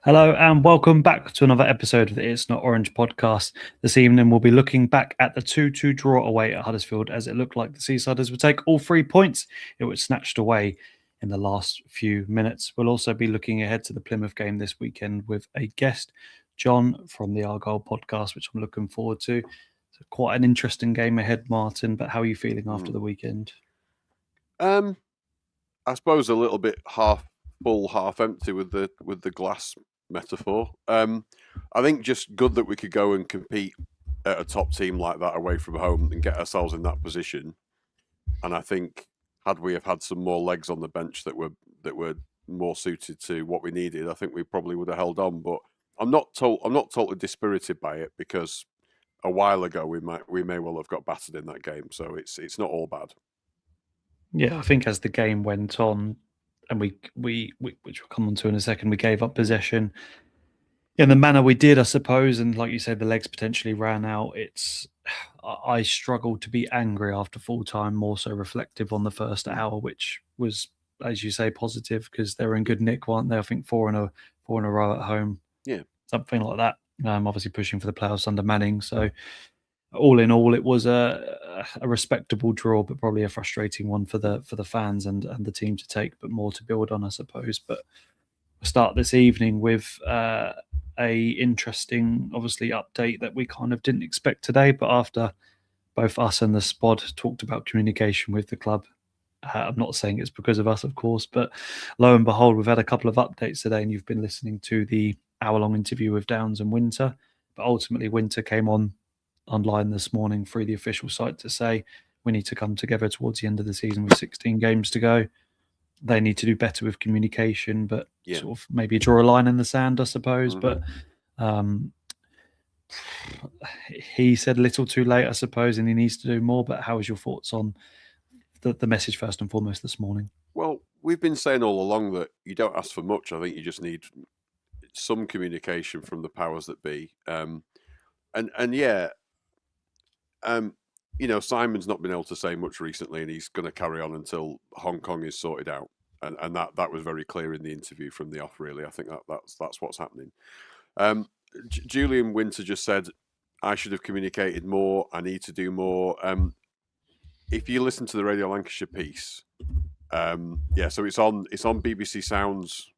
Hello and welcome back to another episode of the It's Not Orange podcast. This evening we'll be looking back at the 2-2 draw away at Huddersfield as it looked like the Seasiders would take all 3 points. It was snatched away in the last few minutes. We'll also be looking ahead to the Plymouth game this weekend with a guest, John from the Argyle podcast, which I'm looking forward to. It's quite an interesting game ahead, Martin, but how are you feeling after the weekend? I suppose a little bit half full, half empty with the glass metaphor. I think just good that we could go and compete at a top team like that away from home and get ourselves in that position. And I think had we have had some more legs on the bench that were more suited to what we needed, I think we probably would have held on. But I'm not totally dispirited by it because a while ago we may well have got battered in that game. So it's not all bad. Yeah, I think as the game went on, and we which we'll come on to in a second, we gave up possession in the manner we did, I suppose. And like you said, the legs potentially ran out. I struggled to be angry after full time, more so reflective on the first hour, which was, as you say, positive because they were in good nick, weren't they? I think four in a row at home, Yeah, something like that. Obviously pushing for the playoffs under Manning. So all in all, it was a respectable draw, but probably a frustrating one for the fans and the team to take, but more to build on, I suppose. But we'll start this evening with a interesting, obviously, update that we kind of didn't expect today. But after both us and the squad talked about communication with the club, I'm not saying it's because of us, of course, but lo and behold, we've had a couple of updates today, and you've been listening to the hour-long interview with Downs and Winter. But ultimately, Winter came online this morning through the official site to say we need to come together towards the end of the season with 16 games to go. They need to do better with communication, but sort of maybe draw a line in the sand, I suppose. But he said a little too late, I suppose, and he needs to do more. But how is your thoughts on the message first and foremost this morning? Well, we've been saying all along that you don't ask for much. I think you just need some communication from the powers that be. Simon's not been able to say much recently, and he's going to carry on until Hong Kong is sorted out. And that was very clear in the interview from the off. Really, I think that's what's happening. Julian Winter just said, "I should have communicated more. I need to do more." If you listen to the Radio Lancashire piece, so it's on BBC Sounds.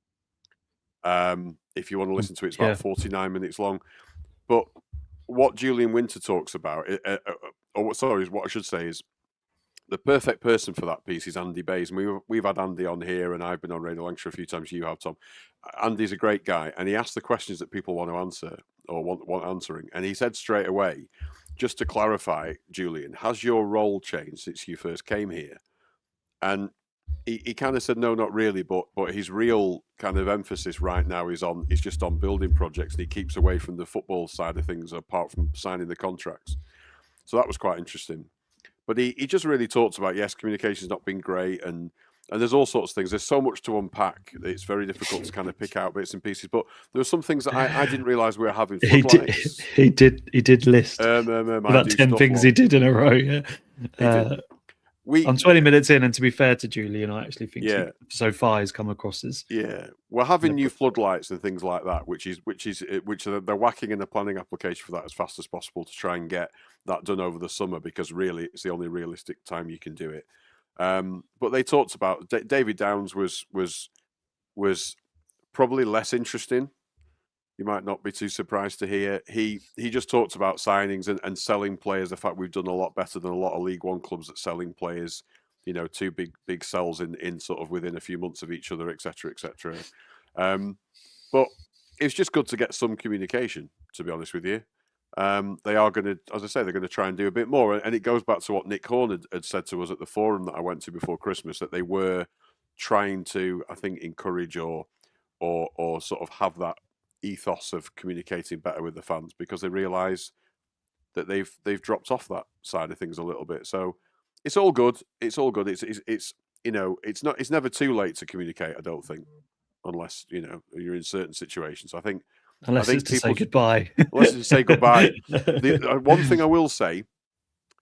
If you want to listen to it, it's about 49 minutes long. But what Julian Winter talks about, what I should say is, the perfect person for that piece is Andy Bays. And we've had Andy on here, and I've been on Radio Lancashire a few times. You have, Tom. Andy's a great guy, and he asks the questions that people want to answer or want answering. And he said straight away, just to clarify, Julian, has your role changed since you first came here? And he kind of said, no, not really, but his real kind of emphasis right now is just on building projects, and he keeps away from the football side of things apart from signing the contracts. So that was quite interesting. But he just really talks about, yes, communication's not been great, and there's all sorts of things. There's so much to unpack. It's very difficult to kind of pick out bits and pieces. But there were some things that I didn't realise we were having. He did list about 10 things he did in a row. Yeah. I'm 20 minutes in, and to be fair to Julian, I actually think so far he's come across as we're having new floodlights and things like that, which they're whacking in the planning application for that as fast as possible to try and get that done over the summer, because really it's the only realistic time you can do it. But they talked about David Downs was probably less interesting. You might not be too surprised to hear. He just talked about signings and selling players. The fact we've done a lot better than a lot of League One clubs at selling players. Two big sells in sort of within a few months of each other, etc., etc. But it's just good to get some communication, to be honest with you. They are going to, as I say, they're going to try and do a bit more. And it goes back to what Nick Horn had said to us at the forum that I went to before Christmas, that they were trying to, I think, encourage or sort of have that ethos of communicating better with the fans, because they realise that they've dropped off that side of things a little bit. So it's all good. It's all good. It's never too late to communicate, I don't think, unless you're in certain situations. I think it's to say goodbye. Unless it's to say goodbye. One thing I will say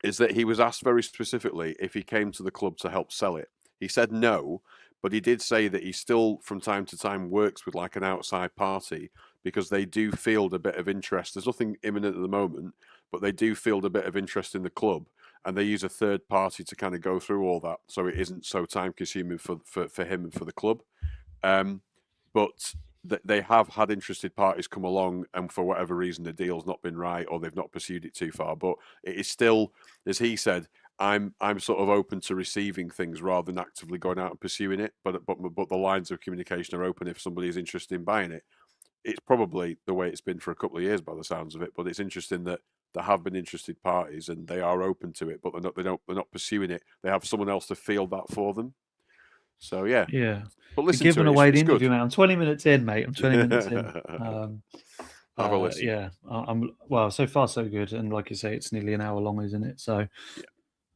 is that he was asked very specifically if he came to the club to help sell it. He said no, but he did say that he still, from time to time, works with like an outside party because they do field a bit of interest. There's nothing imminent at the moment, but they do field a bit of interest in the club, and they use a third party to kind of go through all that, so it isn't so time consuming for him and for the club. But they have had interested parties come along, and for whatever reason, the deal's not been right, or they've not pursued it too far. But it is still, as he said, I'm sort of open to receiving things rather than actively going out and pursuing it. But the lines of communication are open if somebody is interested in buying it. It's probably the way it's been for a couple of years by the sounds of it. But it's interesting that there have been interested parties and they are open to it, but they're not pursuing it. They have someone else to field that for them. So yeah. But listen, You're giving to it, away the it's interview, good. mate. I'm 20 minutes in, mate. I'm 20 minutes in. Have a listen. Yeah, I'm well. So far, so good. And like you say, it's nearly an hour long, isn't it? So,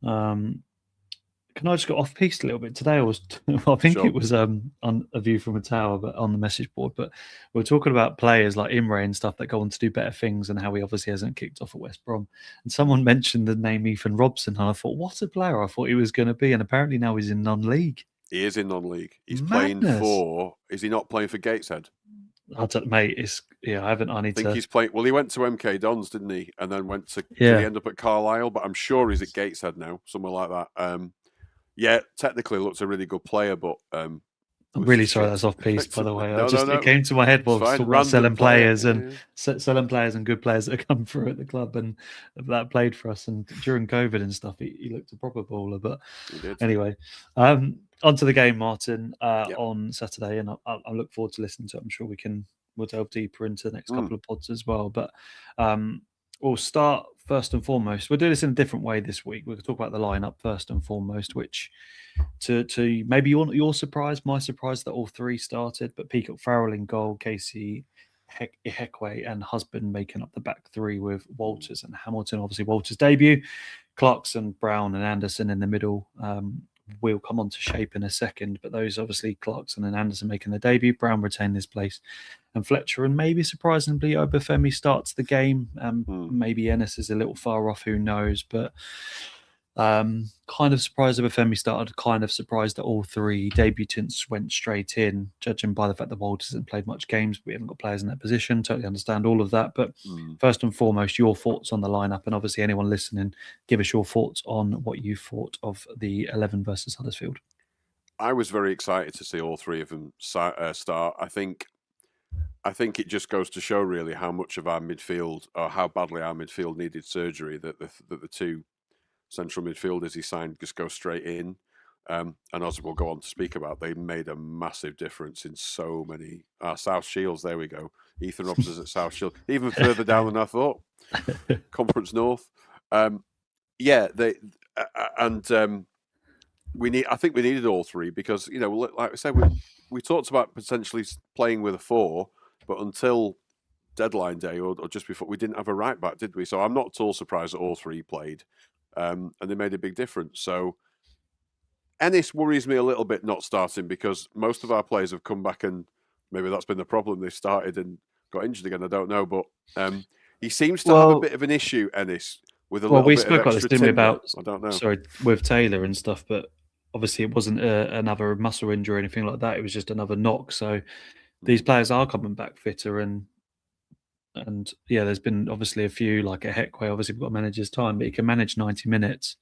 can I just go off piste a little bit today? I think Sure. it was on A View from a Tower, but on the message board. But we were talking about players like Imre and stuff that go on to do better things, and how he obviously hasn't kicked off at West Brom. And someone mentioned the name Ethan Robson, and I thought, what a player I thought he was going to be. And apparently now he's in non-league. He is in non-league. He's Madness. playing for. Is he not playing for Gateshead? Mate, I think he's playing. Well, he went to MK Dons, didn't he? And then went to. Yeah. Did he end up at Carlisle? But I'm sure he's at Gateshead now, somewhere like that. Yeah, technically looks a really good player, but I'm really sorry that's off piste, by the way. No. It came to my head while I was talking about selling players and selling players and good players that have come through at the club and that played for us. And during COVID and stuff, he looked a proper baller. But anyway, onto the game, Martin, on Saturday, and I look forward to listening to it. I'm sure we'll delve deeper into the next couple of pods as well. But we'll start first and foremost. We'll do this in a different way this week. We'll talk about the lineup first and foremost, which to maybe your surprise, my surprise that all three started, but Peacock Farrell in goal, Casey Ihekwe and Husband making up the back three with Walters and Hamilton. Obviously, Walters' debut, Clarkson, Brown, and Anderson in the middle. We'll come on to shape in a second, but those obviously Clarkson and Anderson making their debut. Brown retained his place, and Fletcher and maybe surprisingly Obafemi starts the game. Maybe Ennis is a little far off, who knows? But kind of surprised Obafemi started. Kind of surprised that all three debutants went straight in, judging by the fact that Walters hasn't played much games. We haven't got players in that position. Totally understand all of that. But first and foremost, your thoughts on the lineup, and obviously anyone listening, give us your thoughts on what you thought of the 11 versus Huddersfield. I was very excited to see all three of them start. I think it just goes to show really how much of our midfield, or how badly our midfield needed surgery, that the two central midfielders he signed just go straight in. And as we'll go on to speak about, they made a massive difference in so many. South Shields, there we go. Ethan Robson's at South Shields, even further down than I thought. Conference North. I think we needed all three because, like I said, we talked about potentially playing with a four, but until deadline day or just before, we didn't have a right back, did we? So I'm not at all surprised that all three played. And they made a big difference. So Ennis worries me a little bit not starting, because most of our players have come back, and maybe that's been the problem. They started and got injured again. I don't know, but he seems to have a bit of an issue, Ennis, with a little bit of extra timber. We spoke about this, didn't we, about I don't know. Sorry, with Taylor and stuff, but obviously it wasn't another muscle injury or anything like that. It was just another knock. So these players are coming back fitter, and there's been obviously a few, like a Ihekwe. Obviously, we've got to manage his time, but he can manage 90 minutes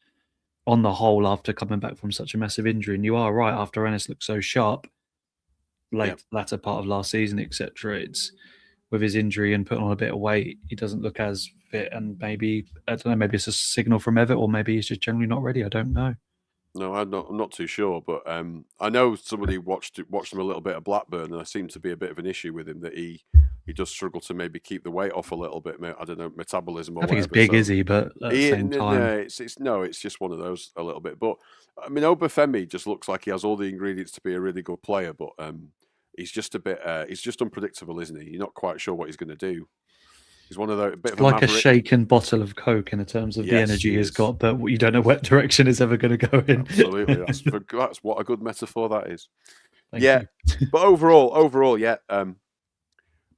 on the whole after coming back from such a massive injury. And you are right, after Ennis looked so sharp latter part of last season, etc. It's with his injury and putting on a bit of weight, he doesn't look as fit. And maybe, I don't know, maybe it's a signal from Everett, or maybe he's just generally not ready. I don't know. No, I'm not too sure, but I know somebody watched him a little bit at Blackburn, and there seemed to be a bit of an issue with him, that he does struggle to maybe keep the weight off a little bit. I don't know, metabolism or I think whatever. he's big, is he? But at the same time, it's just one of those a little bit. But I mean, Obafemi just looks like he has all the ingredients to be a really good player, but he's just a bit he's just unpredictable, isn't he? You're not quite sure what he's going to do. He's one of those, like a shaken bottle of Coke in terms of the energy he's got, but you don't know what direction it's ever going to go in. Absolutely, that's what a good metaphor that is. Thank you. But overall, yeah.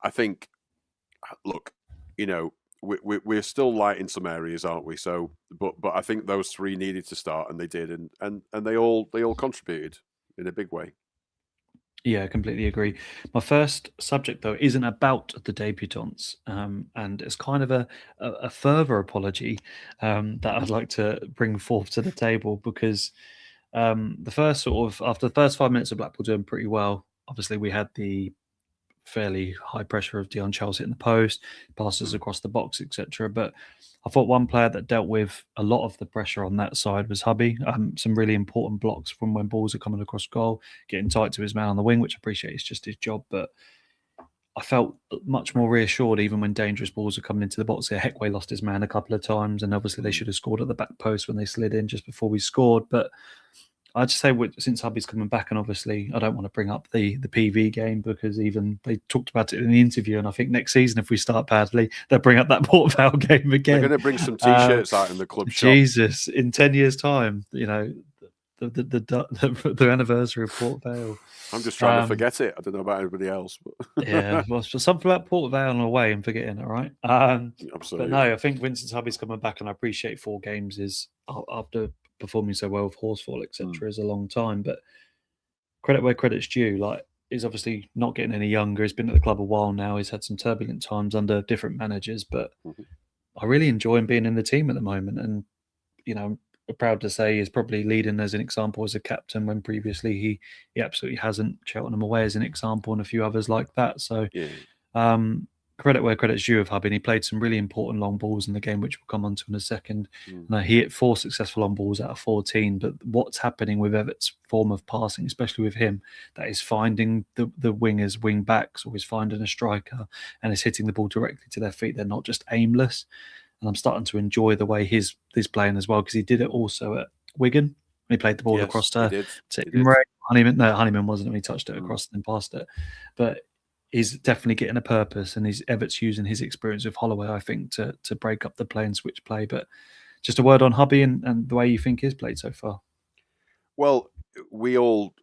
I think, look, we're still light in some areas, aren't we? So, but I think those three needed to start, and they did, and they all contributed in a big way. Yeah, I completely agree. My first subject, though, isn't about the debutants, and it's kind of a further apology that I'd like to bring forth to the table because the first sort of after the first 5 minutes of Blackpool doing pretty well, obviously we had the fairly high pressure of Dion Charles hitting the post, passes Mm. across the box, etc. But I thought one player that dealt with a lot of the pressure on that side was Hubby. Some really important blocks from when balls are coming across goal, getting tight to his man on the wing, which I appreciate is just his job. But I felt much more reassured even when dangerous balls are coming into the box. Here, Heckway lost his man a couple of times, and obviously they should have scored at the back post when they slid in just before we scored. But I'd say since Hubby's coming back, and obviously I don't want to bring up the PV game because even they talked about it in the interview, and I think next season if we start badly, they'll bring up that Port Vale game They're going again. to bring some T-shirts out in the club shop. Jesus, in 10 years' time, the anniversary of Port Vale. I'm just trying to forget it. I don't know about everybody else, but Yeah, well, so something about Port Vale on the way and forgetting it, right? But absolutely. no, I think Winston's Hubby's coming back, and I appreciate 4 games is after performing so well with Horsfall, etc. is a long time, but credit where credit's due. Like he's obviously not getting any younger. He's been at the club a while now. He's had some turbulent times under different managers, but Mhm. I really enjoy him being in the team at the moment. And I'm proud to say he's probably leading as an example as a captain when previously he absolutely hasn't. Cheltenham away as an example, and a few others like that. So Yeah. um, credit where credit's due of Hub, and he played some really important long balls in the game, which we'll come on to in a second. Mm. And he hit 4 successful long balls out of 14. But what's happening with Everett's form of passing, especially with him, that is finding the wingers, wing backs, or he's finding a striker and is hitting the ball directly to their feet. They're not just aimless. And I'm starting to enjoy the way he's playing as well because he did it also at Wigan. He played the ball Yes, across he to did. He did. Imre. Honeyman, no, Honeyman wasn't when he touched it Mm. across and passed it. But he's definitely getting a purpose, and Everett's using his experience with Holloway, I think, to break up the play and switch play. But just a word on Hubby and the way you think he's played so far. Well, we all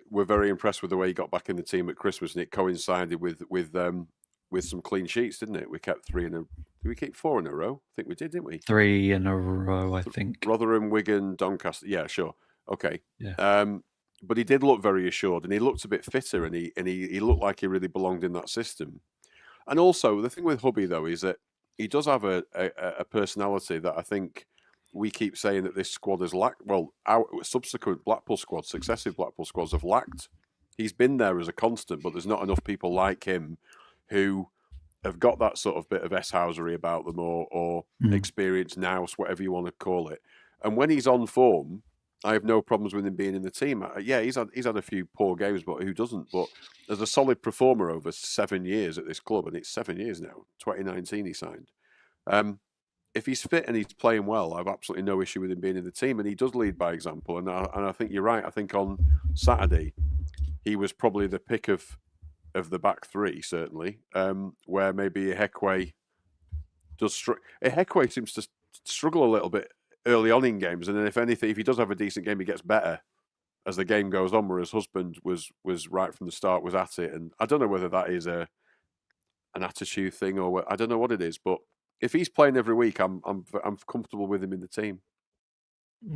were very impressed with the way he got back in the team at Christmas, and it coincided with some clean sheets, didn't it? We kept 3 in a. Did we keep 4 in a row? I think we did, didn't we? 3 in a row, I think. Rotherham, Wigan, Doncaster. Yeah, sure. Okay. Yeah. But he did look very assured, and he looked a bit fitter, and he looked like he really belonged in that system. And also, the thing with Hubby though is that he does have a personality that I think we keep saying that this squad has lacked. Well, our subsequent Blackpool squads, successive Blackpool squads, have lacked. He's been there as a constant, but there's not enough people like him who have got that sort of bit of S-housery about them or experience nous, whatever you want to call it. And when he's on form, I have no problems with him being in the team. Yeah, he's had a few poor games, but who doesn't? But as a solid performer over 7 years at this club, and it's 7 years now, 2019 he signed. If he's fit and he's playing well, I've absolutely no issue with him being in the team, and he does lead by example. And I think you're right. I think on Saturday he was probably the pick of the back three, certainly, where maybe Heckway does. Heckway seems to struggle a little bit early on in games, and then if anything, if he does have a decent game, he gets better as the game goes on. Whereas Husband was right from the start, was at it, and I don't know whether that is an attitude thing or I don't know what it is. But if he's playing every week, I'm comfortable with him in the team.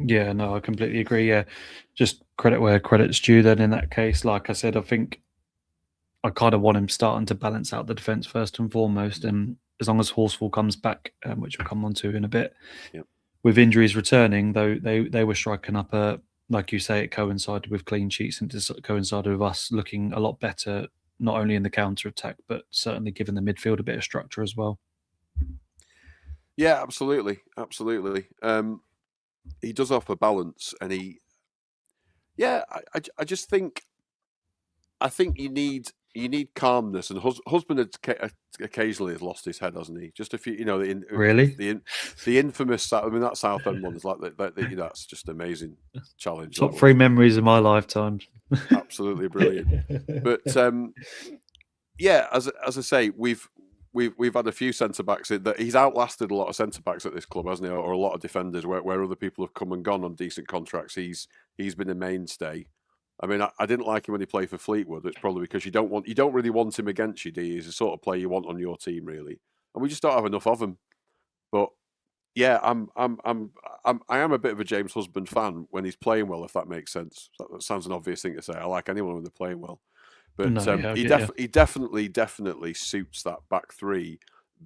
Yeah, no, I completely agree. Yeah, just credit where credit's due. Then in that case, like I said, I think I kind of want him starting to balance out the defence first and foremost. And as long as Horsfall comes back, which we'll come on to in a bit, Yep. with injuries returning, though they were striking up like you say, it coincided with clean sheets and it coincided with us looking a lot better, not only in the counter attack, but certainly giving the midfield a bit of structure as well. Yeah, absolutely. He does offer balance, and I just think you need calmness, and Husband had occasionally has lost his head, hasn't he? Just a few, Really? the infamous. I mean, that Southend one is like that's just an amazing challenge. Top 3 memories of my lifetime. Absolutely brilliant. But yeah, as I say, we've had a few centre backs that he's outlasted a lot of centre backs at this club, hasn't he? Or a lot of defenders where other people have come and gone on decent contracts. He's been a mainstay. I mean, I didn't like him when he played for Fleetwood. It's probably because you don't really want him against you, do you? He's the sort of player you want on your team, really. And we just don't have enough of him. But Yeah, I am a bit of a James Husband fan when he's playing well, if that makes sense. That sounds an obvious thing to say. I like anyone when they're playing well, but No, yeah, I he get you. he definitely suits that back three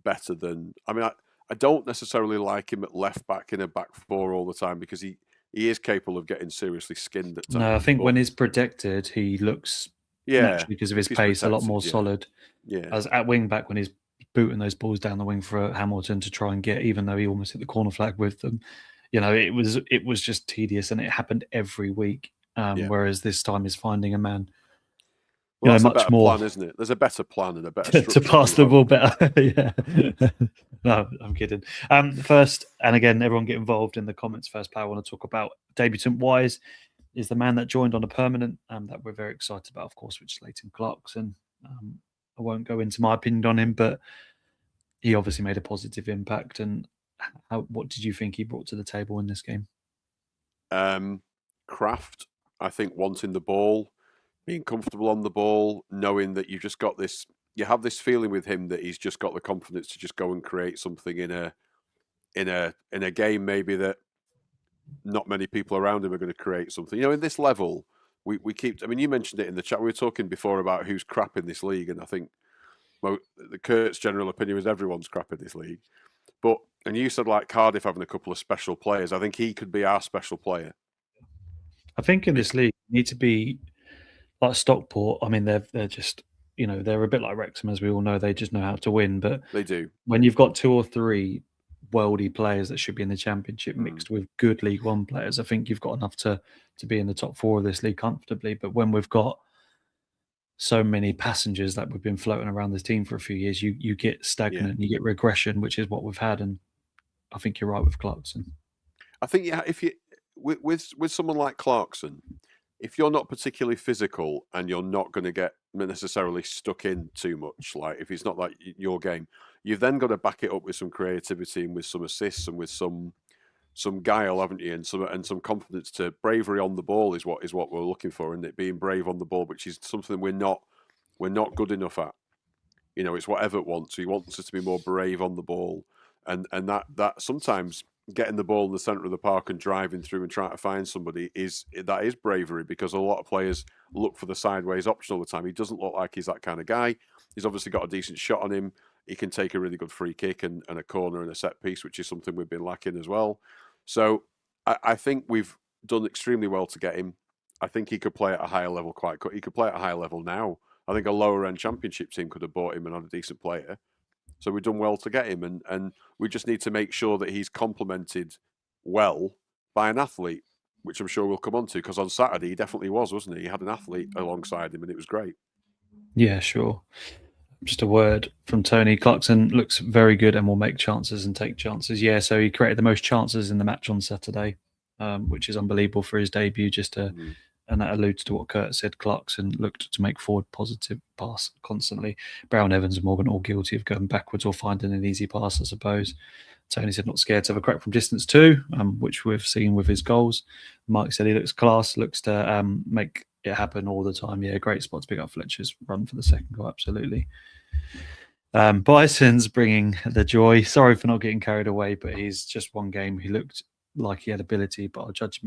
better than. I mean, I don't necessarily like him at left back in a back four all the time because he is capable of getting seriously skinned at No, I times. think But when he's protected, he looks yeah, naturally because of his if he's pace a lot protected, more yeah, solid. yeah, As at wing back when he's booting those balls down the wing for Hamilton to try and get, even though he almost hit the corner flag with them. It was just tedious, and it happened every week. yeah. Whereas this time he's finding a man, Well, that's a much better more plan, isn't it? There's a better plan and a better to structure pass to the have. ball better. Yeah. No, I'm kidding. First, and again, everyone get involved in the comments. First player I want to talk about, debutant wise, is the man that joined on a permanent, that we're very excited about, of course, which is Leighton Clarkson. I won't go into my opinion on him, but he obviously made a positive impact. And what did you think he brought to the table in this game? Craft, I think, wanting the ball, being comfortable on the ball, knowing that you've just got this. You have this feeling with him that he's just got the confidence to just go and create something in a game maybe that not many people around him are going to create something. In this level, we keep. I mean, you mentioned it in the chat. We were talking before about who's crap in this league, and I think the Kurt's general opinion is everyone's crap in this league. But and you said like Cardiff having a couple of special players. I think he could be our special player. I think in this league, you need to be like Stockport. I mean, they're just they're a bit like Wrexham, as we all know. They just know how to win. But They do. when you've got two or three worldy players that should be in the Championship Mm. mixed with good League One players, I think you've got enough to be in the top four of this league comfortably. But when we've got so many passengers that we've been floating around this team for a few years, you get stagnant, you get regression, which is what we've had. And I think you're right with Clarkson. I think if you with someone like Clarkson, if you're not particularly physical and you're not going to get necessarily stuck in too much, like if it's not like your game, you've then got to back it up with some creativity and with some assists and with some guile, haven't you? And some confidence. To bravery on the ball is what we're looking for, and it being brave on the ball, which is something we're not good enough at. It's what Everett wants. He wants us to be more brave on the ball, and that sometimes getting the ball in the centre of the park and driving through and trying to find somebody is bravery, because a lot of players look for the sideways option all the time. He doesn't look like he's that kind of guy. He's obviously got a decent shot on him. He can take a really good free kick and a corner and a set piece, which is something we've been lacking as well. So I think we've done extremely well to get him. I think he could play at a higher level he could play at a higher level now. I think a lower end Championship team could have bought him and had a decent player. So we've done well to get him, and we just need to make sure that he's complemented well by an athlete, which I'm sure we'll come on to, because on Saturday he definitely was, wasn't he? He had an athlete alongside him, and it was great. Yeah, sure. Just a word from Tony. Clarkson looks very good and will make chances and take chances. Yeah, so he created the most chances in the match on Saturday, which is unbelievable for his debut. And that alludes to what Kurt said. Clarkson looked to make forward positive pass constantly. Brown, Evans, and Morgan all guilty of going backwards or finding an easy pass, I suppose. Tony said not scared to have a crack from distance too, which we've seen with his goals. Mike said he looks class, looks to make it happen all the time. Yeah, great spot to pick up Fletcher's run for the second goal, absolutely. Bison's bringing the joy. Sorry for not getting carried away, but he's just one game. He looked like he had ability, but I'll judge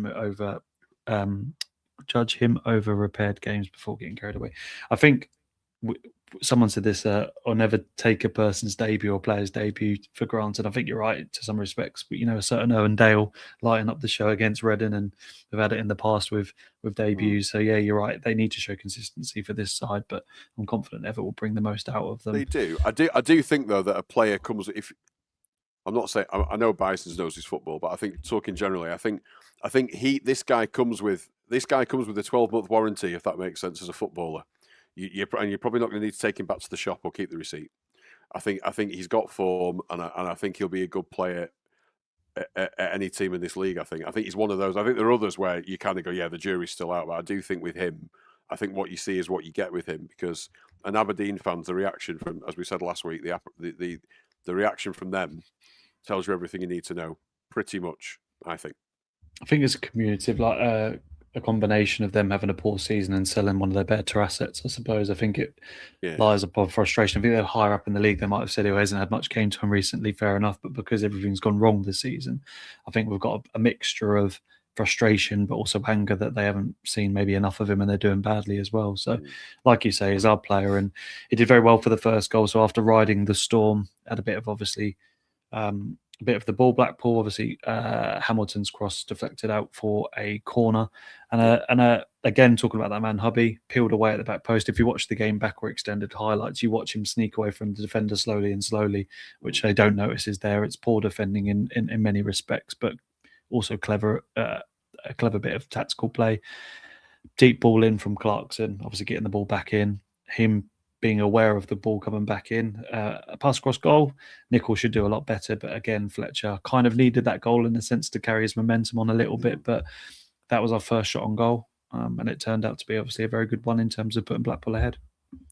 him over repaired games before getting carried away. I think someone said this, or never take a person's debut or player's debut for granted. I think you're right to some respects, but a certain Owen Dale lighting up the show against Reading, and we've had it in the past with debuts. So yeah, you're right. They need to show consistency for this side, but I'm confident Everett will bring the most out of them. They do. I do think though that a player comes if. I'm not saying I know Bison's knows his football, but I think talking generally, I think this guy comes with a 12-month warranty, if that makes sense, as a footballer. You're probably not going to need to take him back to the shop or keep the receipt. I think he's got form, and I think he'll be a good player at any team in this league. I think he's one of those. I think there are others where you kind of go, yeah, the jury's still out, but I do think with him, I think what you see is what you get with him, because an Aberdeen fans, the reaction from, as we said last week, the reaction from them tells you everything you need to know, pretty much. I think it's cumulative. Like a combination of them having a poor season and selling one of their better assets, I suppose. I think it lies upon frustration. I think they're higher up in the league. They might have said, who hasn't had much game time recently, fair enough. But because everything's gone wrong this season, I think we've got a mixture of frustration, but also anger that they haven't seen maybe enough of him and they're doing badly as well. So, like you say, he's our player and he did very well for the first goal. So after riding the storm, had a bit of obviously a bit of the ball. Blackpool, obviously, Hamilton's cross deflected out for a corner, and again talking about that man Hubby peeled away at the back post. If you watch the game back or extended highlights, you watch him sneak away from the defender slowly, which they don't notice is there. It's poor defending in many respects, but also clever, a clever bit of tactical play. Deep ball in from Clarkson, obviously getting the ball back in. Him being aware of the ball coming back in. A pass across goal, Nicholl should do a lot better. But again, Fletcher kind of needed that goal in a sense to carry his momentum on a little bit. But that was our first shot on goal. And it turned out to be obviously a very good one in terms of putting Blackpool ahead.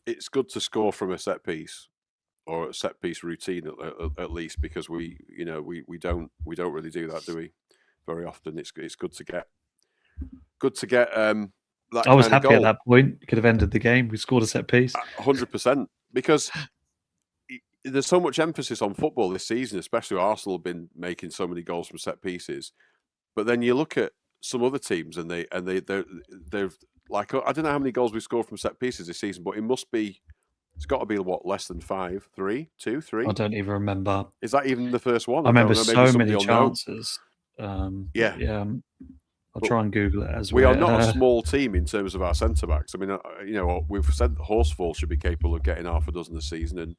It's good to score from a set piece or a set piece routine at least, because we don't really do that, do we? Very often. It's good to get that I was kind of happy goal. at that point. Could have ended the game. We scored a set piece. 100%. Because there's so much emphasis on football this season, especially Arsenal have been making so many goals from set pieces. But then you look at some other teams and they're like, I don't know how many goals we scored from set pieces this season, but it's got to be what, less than 5, 3, 2, 3? I don't even remember. Is that even the first one? I remember so many chances. I'll try and Google it as well. We are not a small team in terms of our centre-backs. I mean, we've said that Horsfall should be capable of getting half a dozen this season and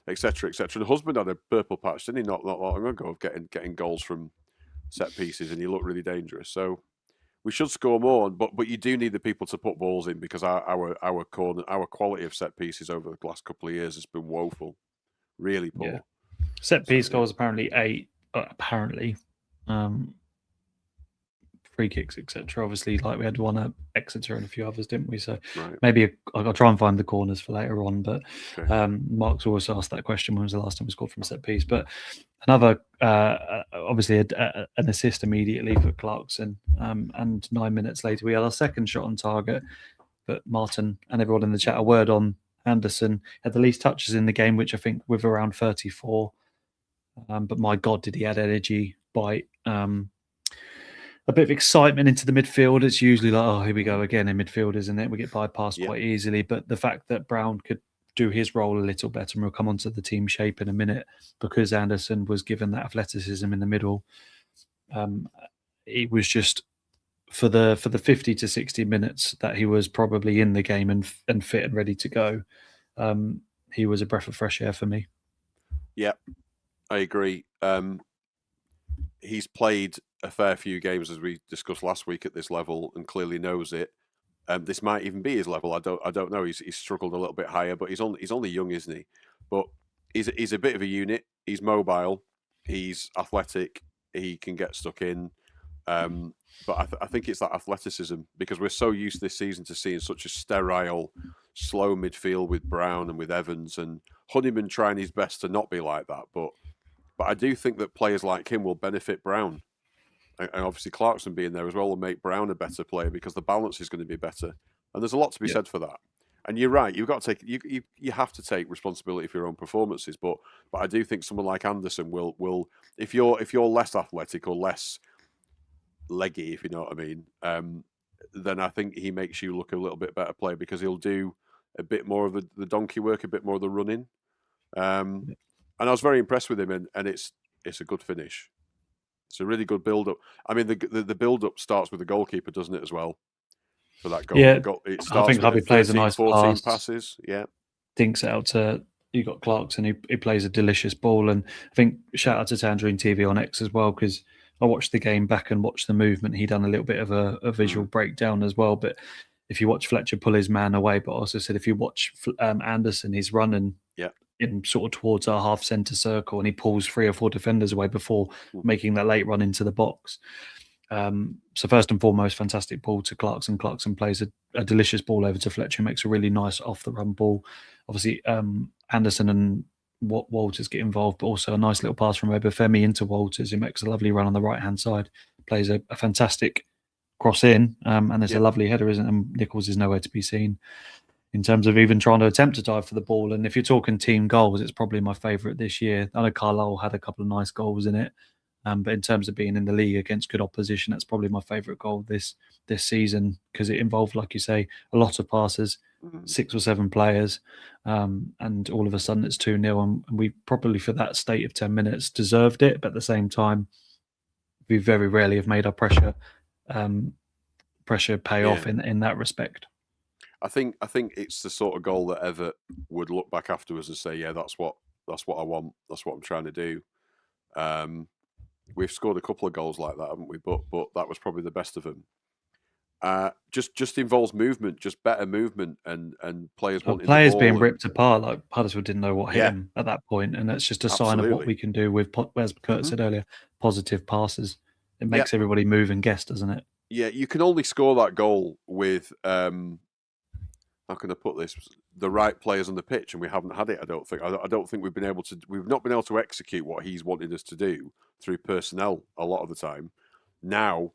et cetera, et cetera. And Husband had a purple patch, didn't he, not long ago, of getting goals from set pieces, and he looked really dangerous. So we should score more, but you do need the people to put balls in, because our quality of set pieces over the last couple of years has been woeful, really poor. Yeah. Set piece goals apparently 8. Free kicks, etc. Obviously, like we had one at Exeter and a few others, didn't we? So maybe I'll try and find the corners for later on. But Mark's always asked that question: when was the last time we scored from a set piece? But another, obviously, an assist immediately for Clarkson, and 9 minutes later we had our second shot on target. But Martin and everyone in the chat, a word on Anderson, had the least touches in the game, which I think with around 34. But my God, did he add energy, bite, a bit of excitement into the midfield. It's usually like, oh, here we go again in midfield, isn't it? We get bypassed quite easily. But the fact that Brown could do his role a little better, and we'll come on to the team shape in a minute, because Anderson was given that athleticism in the middle. It was just for the 50 to 60 minutes that he was probably in the game and fit and ready to go. He was a breath of fresh air for me. Yeah, I agree. He's played a fair few games, as we discussed last week, at this level, and clearly knows it. This might even be his level. I don't know. He's struggled a little bit higher, but he's only young, isn't he? But he's a bit of a unit. He's mobile. He's athletic. He can get stuck in. But I think it's that athleticism, because we're so used this season to seeing such a sterile, slow midfield with Brown and with Evans, and Honeyman trying his best to not be like that. But I do think that players like him will benefit Brown. And obviously Clarkson being there as well will make Brown a better player, because the balance is going to be better. And there's a lot to be said for that. And you're right, you've got to take you have to take responsibility for your own performances. But I do think someone like Anderson will if you're less athletic or less leggy, if you know what I mean, then I think he makes you look a little bit better player, because he'll do a bit more of the donkey work, a bit more of the running. And I was very impressed with him, and it's a good finish. It's a really good build-up. I mean, the build-up starts with the goalkeeper, doesn't it, as well, for that goal? Yeah, it starts I think Hubby plays a nice 14 pass. passes. Yeah, dinks it out to, you got Clarkson, he plays a delicious ball. And I think shout out to Tangerine TV on X as well, because I watched the game back and watched the movement. He done a little bit of a visual breakdown as well. But if you watch Fletcher pull his man away, but also said if you watch Anderson, he's running in sort of towards our half centre circle, and he pulls 3 or 4 defenders away before making that late run into the box. So first and foremost, fantastic ball to Clarkson. Clarkson plays a delicious ball over to Fletcher, makes a really nice off the run ball. Obviously, Anderson and Walters get involved, but also a nice little pass from Obafemi into Walters, who makes a lovely run on the right hand side. Plays a fantastic cross in, and it's a lovely header, isn't it? And Nichols is nowhere to be seen in terms of even trying to attempt to dive for the ball. And if you're talking team goals, it's probably my favourite this year. I know Carlisle had a couple of nice goals in it, but in terms of being in the league against good opposition, that's probably my favourite goal this season, because it involved, like you say, a lot of passes, 6 or 7 players, and all of a sudden it's 2-0, and we probably, for that state of 10 minutes, deserved it. But at the same time, we very rarely have made our pressure pay off in that respect. I think it's the sort of goal that Everett would look back afterwards and say, yeah, that's what I want. That's what I'm trying to do. We've scored a couple of goals like that, haven't we? But that was probably the best of them. Just involves movement, just better movement, and players wanting players the ball being ripped apart. Like Huddersfield didn't know what hit him at that point, and that's just a sign of what we can do with, as Kurt said earlier, positive passes. It makes everybody move and guess, doesn't it? Yeah, you can only score that goal with how can I put this? The right players on the pitch, and we haven't had it. I don't think. I don't think we've been able to. We've not been able to execute what he's wanted us to do through personnel a lot of the time. Now,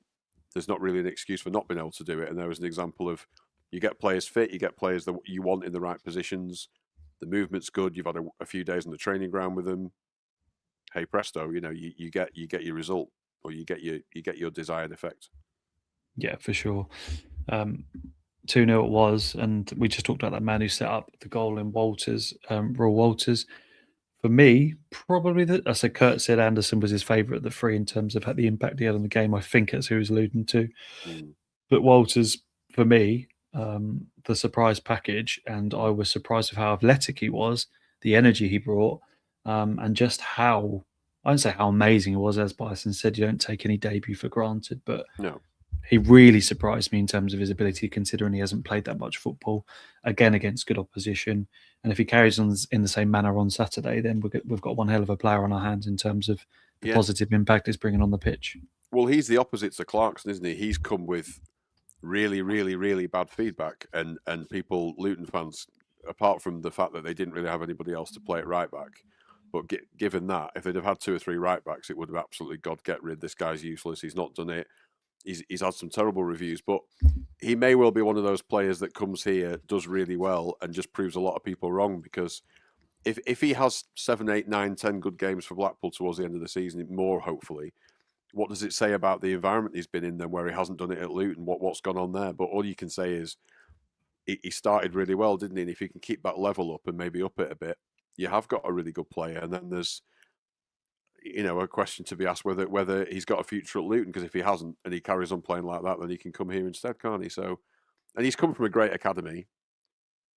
there's not really an excuse for not being able to do it, and there was an example of you get players fit, you get players that you want in the right positions. The movement's good. You've had a few days on the training ground with them. Hey presto, you get your result, or you get your desired effect. Yeah, for sure. 2-0 it was, and we just talked about that man who set up the goal in Walters, Roy Walters. For me, probably I said Kurt said Anderson was his favourite of the three in terms of the impact he had on the game. I think that's who he was alluding to. But Walters, for me, the surprise package, and I was surprised with how athletic he was, the energy he brought, and just how, I don't say how amazing he was, as Bison said, you don't take any debut for granted, but no. He really surprised me in terms of his ability, considering he hasn't played that much football, again, against good opposition. And if he carries on in the same manner on Saturday, then we've got one hell of a player on our hands in terms of the positive impact he's bringing on the pitch. Well, he's the opposite to Clarkson, isn't he? He's come with really, really, really bad feedback, and people, Luton fans, apart from the fact that they didn't really have anybody else to play at right back, but given that, if they'd have had 2 or 3 right backs, it would have absolutely, God, get rid. This guy's useless. He's not done it. He's had some terrible reviews, but he may well be one of those players that comes here, does really well, and just proves a lot of people wrong. Because if he has 7, 8, 9, 10 good games for Blackpool towards the end of the season, more hopefully, what does it say about the environment he's been in then, where he hasn't done it at Luton? What's gone on there? But all you can say is he started really well, didn't he? And if you can keep that level up and maybe up it a bit, you have got a really good player. And then there's a question to be asked whether he's got a future at Luton, because if he hasn't and he carries on playing like that, then he can come here instead, can't he? So, and he's come from a great academy,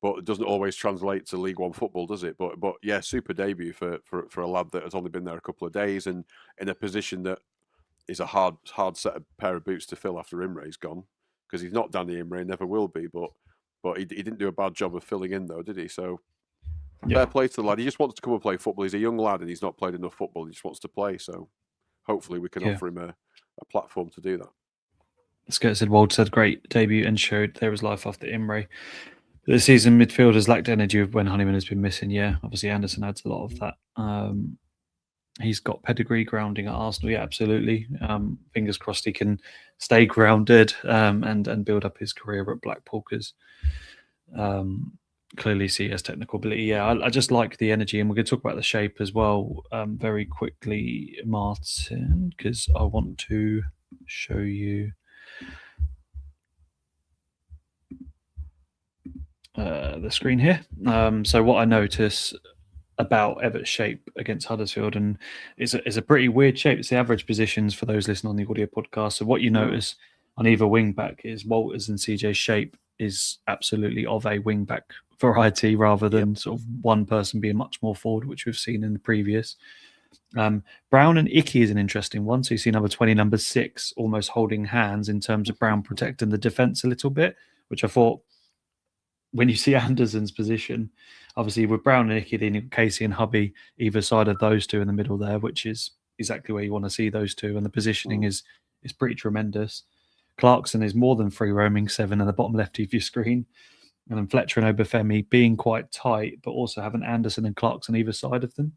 but it doesn't always translate to League One football, does it? But yeah, super debut for a lad that has only been there a couple of days and in a position that is a hard set of pair of boots to fill after Imre's gone, because he's not Danny Imre, never will be. But he didn't do a bad job of filling in though, did he? So. Fair play to the lad. He just wants to come and play football. He's a young lad and he's not played enough football. He just wants to play. So hopefully we can offer him a platform to do that. Skurt said Walters had great debut and showed there was life after Imre. This season, midfield has lacked energy when Honeyman has been missing. Yeah, obviously Anderson adds a lot of that. He's got pedigree grounding at Arsenal. Yeah, absolutely. Fingers crossed he can stay grounded and build up his career at Blackpool, because clearly see as technical ability. Yeah, I just like the energy, and we're going to talk about the shape as well very quickly, Martin, because I want to show you the screen here. So what I notice about Everett's shape against Huddersfield, and it's a pretty weird shape. It's the average positions for those listening on the audio podcast. So what you notice on either wing back is Walters and CJ's shape is absolutely of a wing back variety, rather than sort of one person being much more forward, which we've seen in the previous. Brown and Icky is an interesting one. So you see number 20, number 6 almost holding hands in terms of Brown protecting the defence a little bit, which I thought, when you see Anderson's position, obviously with Brown and Icky, then Casey and Hubby either side of those two in the middle there, which is exactly where you want to see those two, and the positioning is pretty tremendous. Clarkson is more than free roaming 7 in the bottom left of your screen. And then Fletcher and Obafemi being quite tight, but also having Anderson and Clarkson either side of them.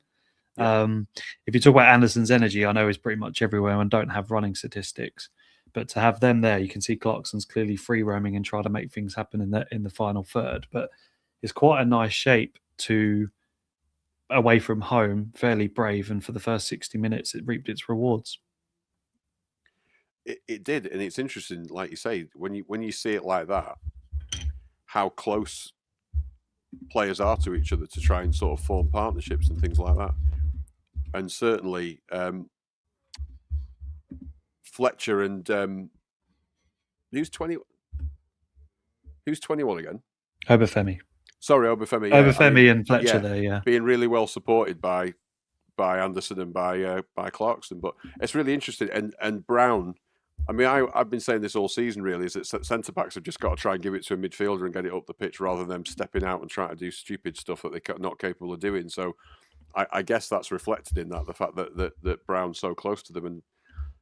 If you talk about Anderson's energy, I know he's pretty much everywhere and don't have running statistics. But to have them there, you can see Clarkson's clearly free roaming and try to make things happen in the final third. But it's quite a nice shape to away from home, fairly brave, and for the first 60 minutes, it reaped its rewards. It did, and it's interesting, like you say, when you see it like that, how close players are to each other to try and sort of form partnerships and things like that. And certainly, Fletcher and who's 20? Who's 21 again? Obafemi. Sorry, Obafemi. Yeah, Obafemi and Fletcher there, yeah. Being really well supported by Anderson and by Clarkson. But it's really interesting. And Brown, I mean, I've been saying this all season, really, is that centre-backs have just got to try and give it to a midfielder and get it up the pitch rather than them stepping out and trying to do stupid stuff that they're not capable of doing. So I guess that's reflected in that, the fact that Brown's so close to them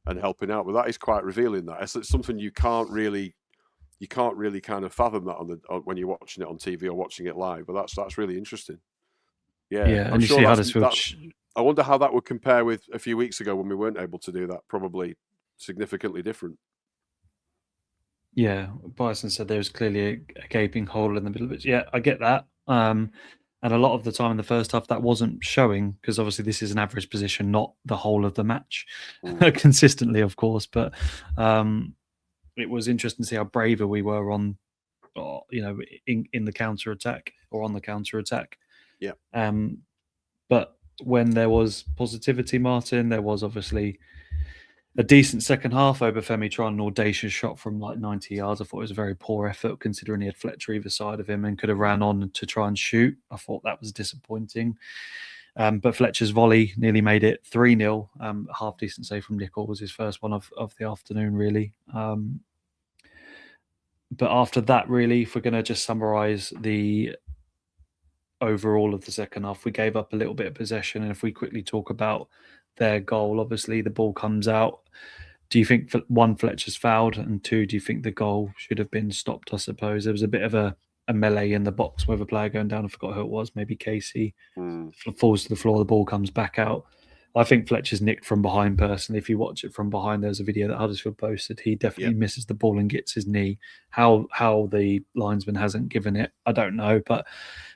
and helping out. But that is quite revealing. That it's something you can't really kind of fathom that when you're watching it on TV or watching it live. But that's really interesting. Yeah, yeah. And you see Huddersfield. I wonder how that would compare with a few weeks ago when we weren't able to do that. Probably significantly different. Yeah, Bison said there was clearly a gaping hole in the middle of it. Yeah, I get that. And a lot of the time in the first half, that wasn't showing because obviously this is an average position, not the whole of the match, consistently, of course. But it was interesting to see how braver we were on, in the counter attack or on the counter attack. Yeah. But when there was positivity, Martin, there was obviously a decent second half. Obafemi trying an audacious shot from like 90 yards. I thought it was a very poor effort considering he had Fletcher either side of him and could have ran on to try and shoot. I thought that was disappointing. But Fletcher's volley nearly made it 3-0. Half decent save from Nicol was his first one of the afternoon, really. But after that, really, if we're going to just summarise the overall of the second half, we gave up a little bit of possession. And if we quickly talk about their goal, obviously the ball comes out. Do you think, one, Fletcher's fouled, and two, do you think the goal should have been stopped? I suppose there was a bit of a melee in the box with a player going down. I forgot who it was, maybe Casey. Falls to the floor, the ball comes back out. I think Fletcher's nicked from behind personally. If you watch it from behind, there's a video that Huddersfield posted. He definitely misses the ball and gets his knee. How the linesman hasn't given it, I don't know. But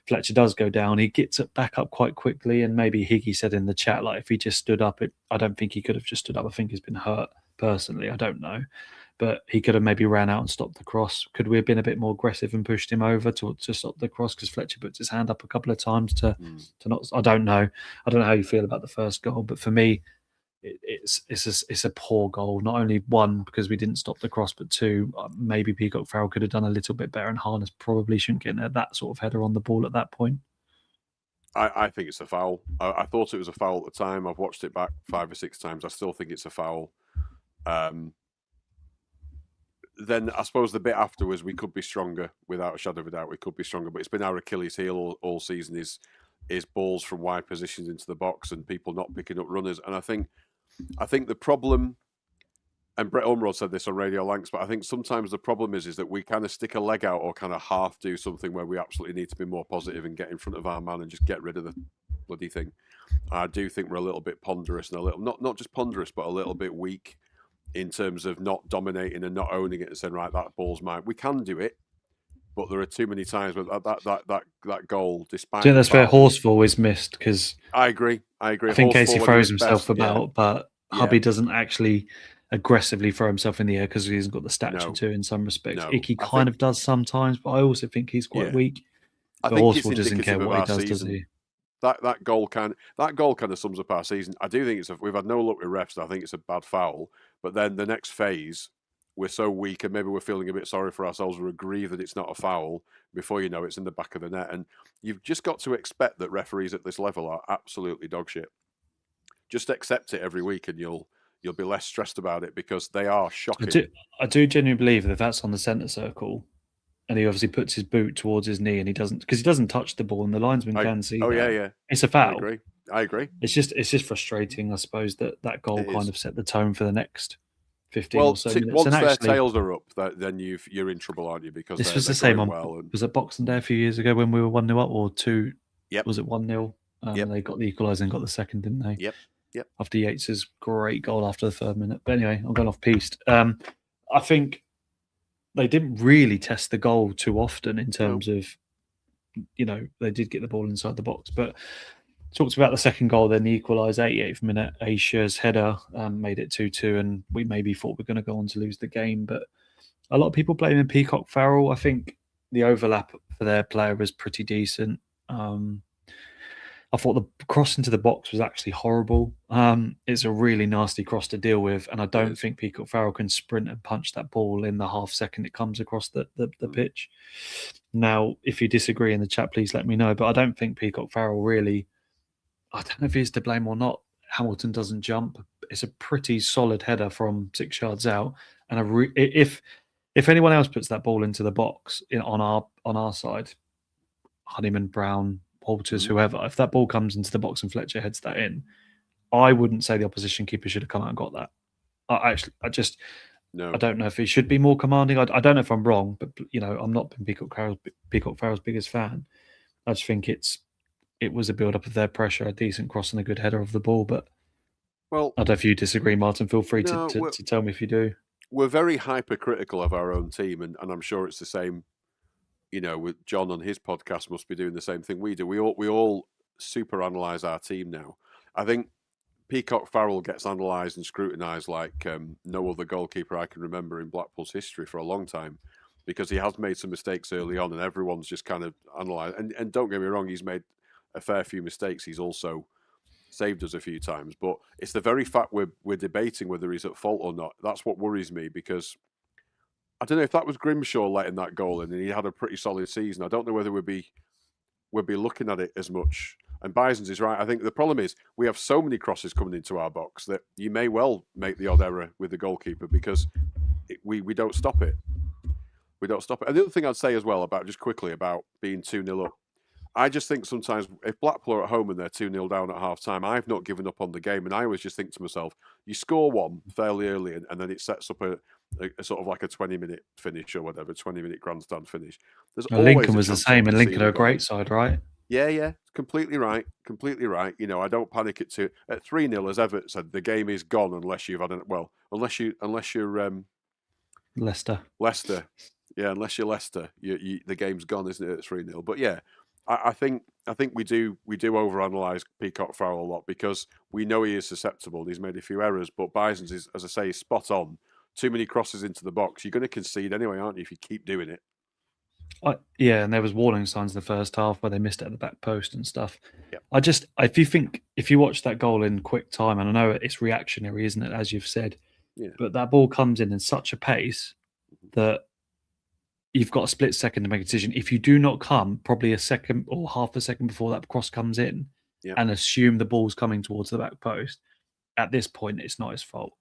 Fletcher does go down. He gets it back up quite quickly. And maybe Higgy said in the chat, like, if he just stood up, I don't think he could have just stood up. I think he's been hurt personally. I don't know. But he could have maybe ran out and stopped the cross. Could we have been a bit more aggressive and pushed him over to stop the cross? Because Fletcher puts his hand up a couple of times to not. I don't know. I don't know how you feel about the first goal, but for me, it's a poor goal. Not only one because we didn't stop the cross, but two, maybe Peacock Farrell could have done a little bit better, and Harness probably shouldn't get that sort of header on the ball at that point. I think it's a foul. I thought it was a foul at the time. I've watched it back 5 or 6 times. I still think it's a foul. Then I suppose the bit afterwards, we could be stronger, without a shadow of a doubt. We could be stronger, but it's been our Achilles heel all season is balls from wide positions into the box and people not picking up runners. And I think the problem, and Brett Ormerod said this on Radio Lanks, but I think sometimes the problem is that we kind of stick a leg out or kind of half do something where we absolutely need to be more positive and get in front of our man and just get rid of the bloody thing. I do think we're a little bit ponderous and a little not just ponderous, but a little bit weak in terms of not dominating and not owning it and saying, right, that ball's mine. We can do it, but there are too many times where that goal, despite... I think that's where Horsfall is missed, because... I agree. I think Casey throws himself about, but Hubby doesn't actually aggressively throw himself in the air because he hasn't got the stature to in some respects. Icky kind of does sometimes, but I also think he's quite weak. I think Horsfall doesn't care what he does he? That goal kind of sums up our season. I do think we've had no luck with refs. I think it's a bad foul. But then the next phase, we're so weak and maybe we're feeling a bit sorry for ourselves. We agree that it's not a foul. Before you know, it's in the back of the net. And you've just got to expect that referees at this level are absolutely dog shit. Just accept it every week and you'll be less stressed about it because they are shocking. I do genuinely believe that if that's on the centre circle, and he obviously puts his boot towards his knee, and he doesn't touch the ball, and the linesman can see. Oh that. yeah. It's a foul. I agree. It's just frustrating, I suppose, that goal kind of set the tone for the next 15 or so minutes. Once their tails are up, then you're in trouble, aren't you? Because this was the same on. Was it Boxing Day a few years ago when we were 1-0 up, or 2? Yep. Was it 1-0? They got the equaliser and got the second, didn't they? Yep. After Yates's great goal after the 3rd minute. But anyway, I'm going off piste. I think they didn't really test the goal too often in terms of, they did get the ball inside the box. But talked about the second goal, then the equaliser, 88th minute, Aisha's header made it 2-2, and we maybe thought we are going to go on to lose the game. But a lot of people blaming Peacock Farrell. I think the overlap for their player was pretty decent. I thought the cross into the box was actually horrible. It's a really nasty cross to deal with, and I don't think Peacock Farrell can sprint and punch that ball in the half second it comes across the pitch. Now, if you disagree in the chat, please let me know. But I don't think Peacock Farrell really. I don't know if he's to blame or not. Hamilton doesn't jump. It's a pretty solid header from 6 yards out, and if anyone else puts that ball into the box on our side, Honeyman, Brown, Walters, whoever, if that ball comes into the box and Fletcher heads that in, I wouldn't say the opposition keeper should have come out and got that. I don't know if he should be more commanding. I don't know if I'm wrong, but I'm not been Peacock Farrell's biggest fan. I just think it was a build up of their pressure, a decent cross and a good header of the ball. But I don't know if you disagree, Martin. Feel free to tell me if you do. We're very hypercritical of our own team, and I'm sure it's the same. With John on his podcast must be doing the same thing we do. We all super analyze our team now. I think Peacock Farrell gets analysed and scrutinised like no other goalkeeper I can remember in Blackpool's history for a long time, because he has made some mistakes early on, and everyone's just kind of analysed. And don't get me wrong, he's made a fair few mistakes. He's also saved us a few times, but it's the very fact we're debating whether he's at fault or not. That's what worries me, because I don't know if that was Grimshaw letting that goal in, and he had a pretty solid season. I don't know whether we'd be looking at it as much. And Bison's is right. I think the problem is we have so many crosses coming into our box that you may well make the odd error with the goalkeeper, because we don't stop it. We don't stop it. And the other thing I'd say as well about being 2-0 up, I just think sometimes if Blackpool are at home and they're 2-0 down at half time, I've not given up on the game. And I always just think to myself, you score one fairly early and then it sets up a sort of like a 20-minute finish or whatever, 20-minute grandstand finish. Lincoln was the same, and Lincoln are a great side, right? Yeah, completely right. I don't panic at 3-0, as Everett said, the game is gone unless you've had unless you're Leicester. Yeah, unless you're Leicester, the game's gone, isn't it, at 3-0? But yeah, I think we do overanalyze Peacock Farrell a lot, because we know he is susceptible. He's made a few errors, but Bison's is, as I say, spot on. Too many crosses into the box. You're going to concede anyway, aren't you, if you keep doing it? Yeah, and there was warning signs in the first half where they missed it at the back post and stuff. Yeah. If you watch that goal in quick time, and I know it's reactionary, isn't it, as you've said, yeah, but that ball comes in such a pace that you've got a split second to make a decision. If you do not come probably a second or half a second before that cross comes in, and assume the ball's coming towards the back post, at this point, it's not his fault.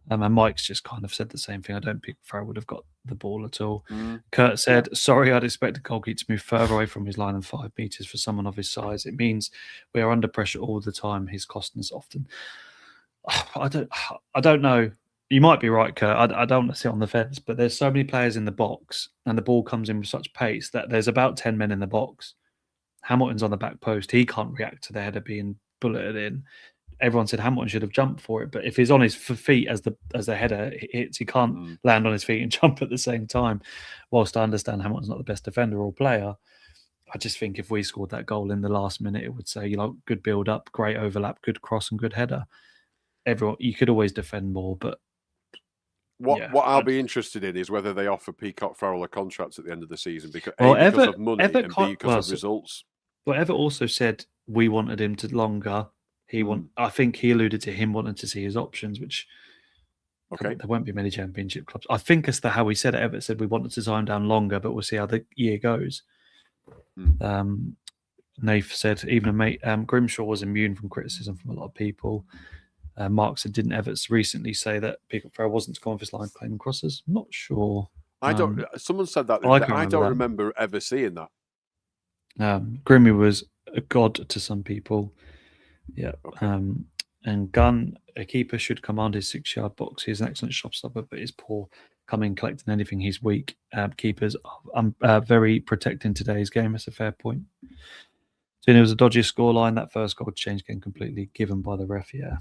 And Mike's just kind of said the same thing. I don't think Farrell would have got the ball at all. Kurt said, sorry, I'd expect a goalkeeper to move further away from his line than 5 metres for someone of his size. It means we are under pressure all the time. He's costing us often. I don't know. You might be right, Kurt. I don't want to sit on the fence, but there's so many players in the box and the ball comes in with such pace that there's about 10 men in the box. Hamilton's on the back post. He can't react to the header being bulleted in. Everyone said Hamilton should have jumped for it, but if he's on his feet as the header hits, he can't land on his feet and jump at the same time. Whilst I understand Hamilton's not the best defender or player, I just think if we scored that goal in the last minute, it would say, good build up, great overlap, good cross and good header. You could always defend more, but what I'll be interested in is whether they offer Peacock Farrell a contract at the end of the season, because because of money and B, because of results. But Everett also said we wanted him to longer. I think he alluded to him wanting to see his options, which there won't be many championship clubs. I think as to how he said it, Everett said we wanted to sign down longer, but we'll see how the year goes. Nath said even a mate, Grimshaw was immune from criticism from a lot of people. Mark said, didn't Everett recently say that Peacock Farrell wasn't to come off his line claiming crosses? I'm not sure. I don't. Someone said that. I don't remember ever seeing that. Grimmy was a god to some people. Yeah. Okay. And Gunn, a keeper should command his 6-yard box. He's an excellent shot stopper, but is poor coming collecting anything. He's weak. Keepers are very protecting today's game. That's a fair point. So it was a dodgy scoreline. That first goal changed game completely, given by the ref. Yeah.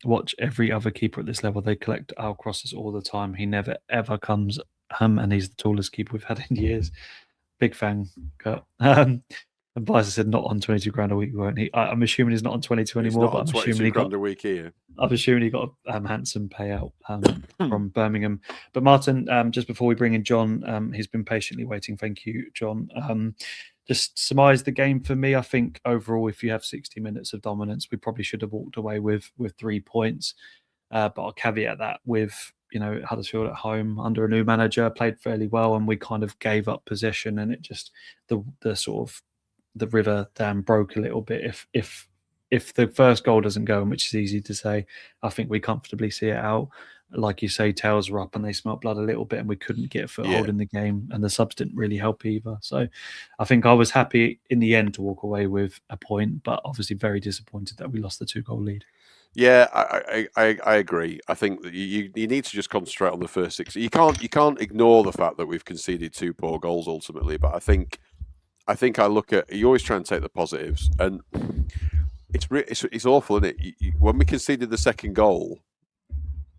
watch every other keeper at this level. They collect our crosses all the time. He never ever comes, and he's the tallest keeper we've had in years. Big fan, Kurt. And Bizer said not on 22 grand a week, won't he? I'm assuming he's not on 22 He's anymore, not but on I'm 22 assuming he grand got. a week here. I'm assuming he got a handsome payout from Birmingham. But Martin, just before we bring in John, he's been patiently waiting. Thank you, John. Just surmise the game for me. I think overall, if you have 60 minutes of dominance, we probably should have walked away with 3 points. But I'll caveat that with, Huddersfield at home under a new manager played fairly well, and we kind of gave up possession, and it just the sort of the river dam broke a little bit. If the first goal doesn't go, which is easy to say, I think we comfortably see it out. Like you say, tails were up and they smelt blood a little bit, and we couldn't get a foothold in the game, and the subs didn't really help either. So I think I was happy in the end to walk away with a point, but obviously very disappointed that we lost the 2-goal lead. Yeah, I agree. I think that you need to just concentrate on the first 6. You can't ignore the fact that we've conceded 2 poor goals ultimately. But I think I look at, you always try and take the positives, and it's awful, isn't it? When we conceded the second goal,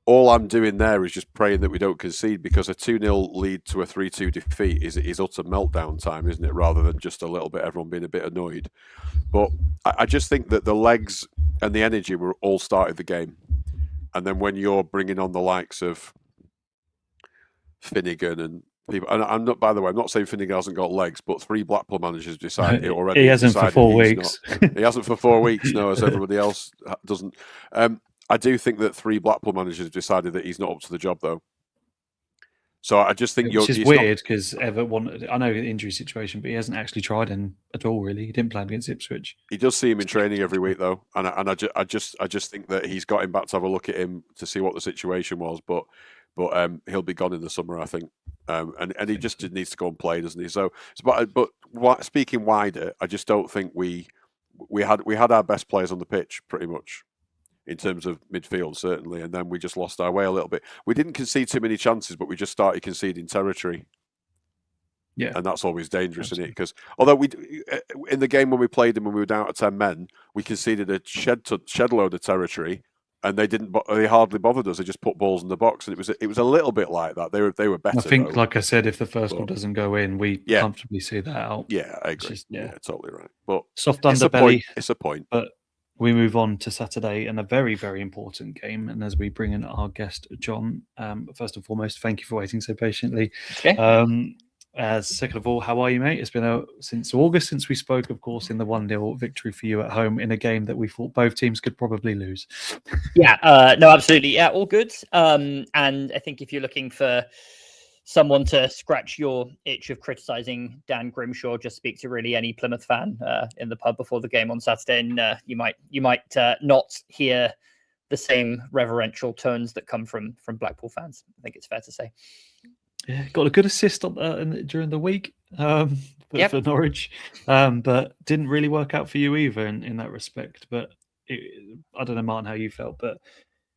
all I'm doing there is just praying that we don't concede, because a 2-0 lead to a 3-2 defeat is utter meltdown time, isn't it? Rather than just a little bit, everyone being a bit annoyed. But I just think that the legs and the energy were all started the game. And then when you're bringing on the likes of Finnegan and people, and I'm not, by the way, I'm not saying Finnegan hasn't got legs, but 3 Blackpool managers decided it already. He hasn't for 4 weeks. He hasn't for 4 weeks, no, as everybody else doesn't. I do think that 3 Blackpool managers have decided that he's not up to the job, though. So I just think which is weird, because Everett wanted. I know the injury situation, but he hasn't actually tried him at all. Really, he didn't play against Ipswich. He does see him in training every week, though, and I just think that he's got him back to have a look at him to see what the situation was. But he'll be gone in the summer, I think, and he just needs to go and play, doesn't he? So but speaking wider, I just don't think we had our best players on the pitch pretty much, in terms of midfield, certainly, and then we just lost our way a little bit. We didn't concede too many chances, but we just started conceding territory. Yeah, and that's always dangerous, isn't it? Because although in the game when we played them, when we were down to 10 men, we conceded a shed load of territory, and they hardly bothered us. They just put balls in the box, and it was a little bit like that. They were better. I think, like I said, if the first goal doesn't go in, we comfortably see that out. Yeah, I agree. Yeah, totally right. But soft underbelly. It's a point. But we move on to Saturday, and a very, very important game. And as we bring in our guest, John, first and foremost, thank you for waiting so patiently. Okay. Second of all, how are you, mate? It's been since August since we spoke, of course, in the 1-0 victory for you at home in a game that we thought both teams could probably lose. Yeah, no, absolutely. Yeah, all good. And I think if you're looking for someone to scratch your itch of criticising Dan Grimshaw, just speak to really any Plymouth fan in the pub before the game on Saturday, and you might not hear the same reverential tones that come from Blackpool fans. I think it's fair to say. Yeah, got a good assist during the week for Norwich, but didn't really work out for you either in that respect. But I don't know, Martin, how you felt, but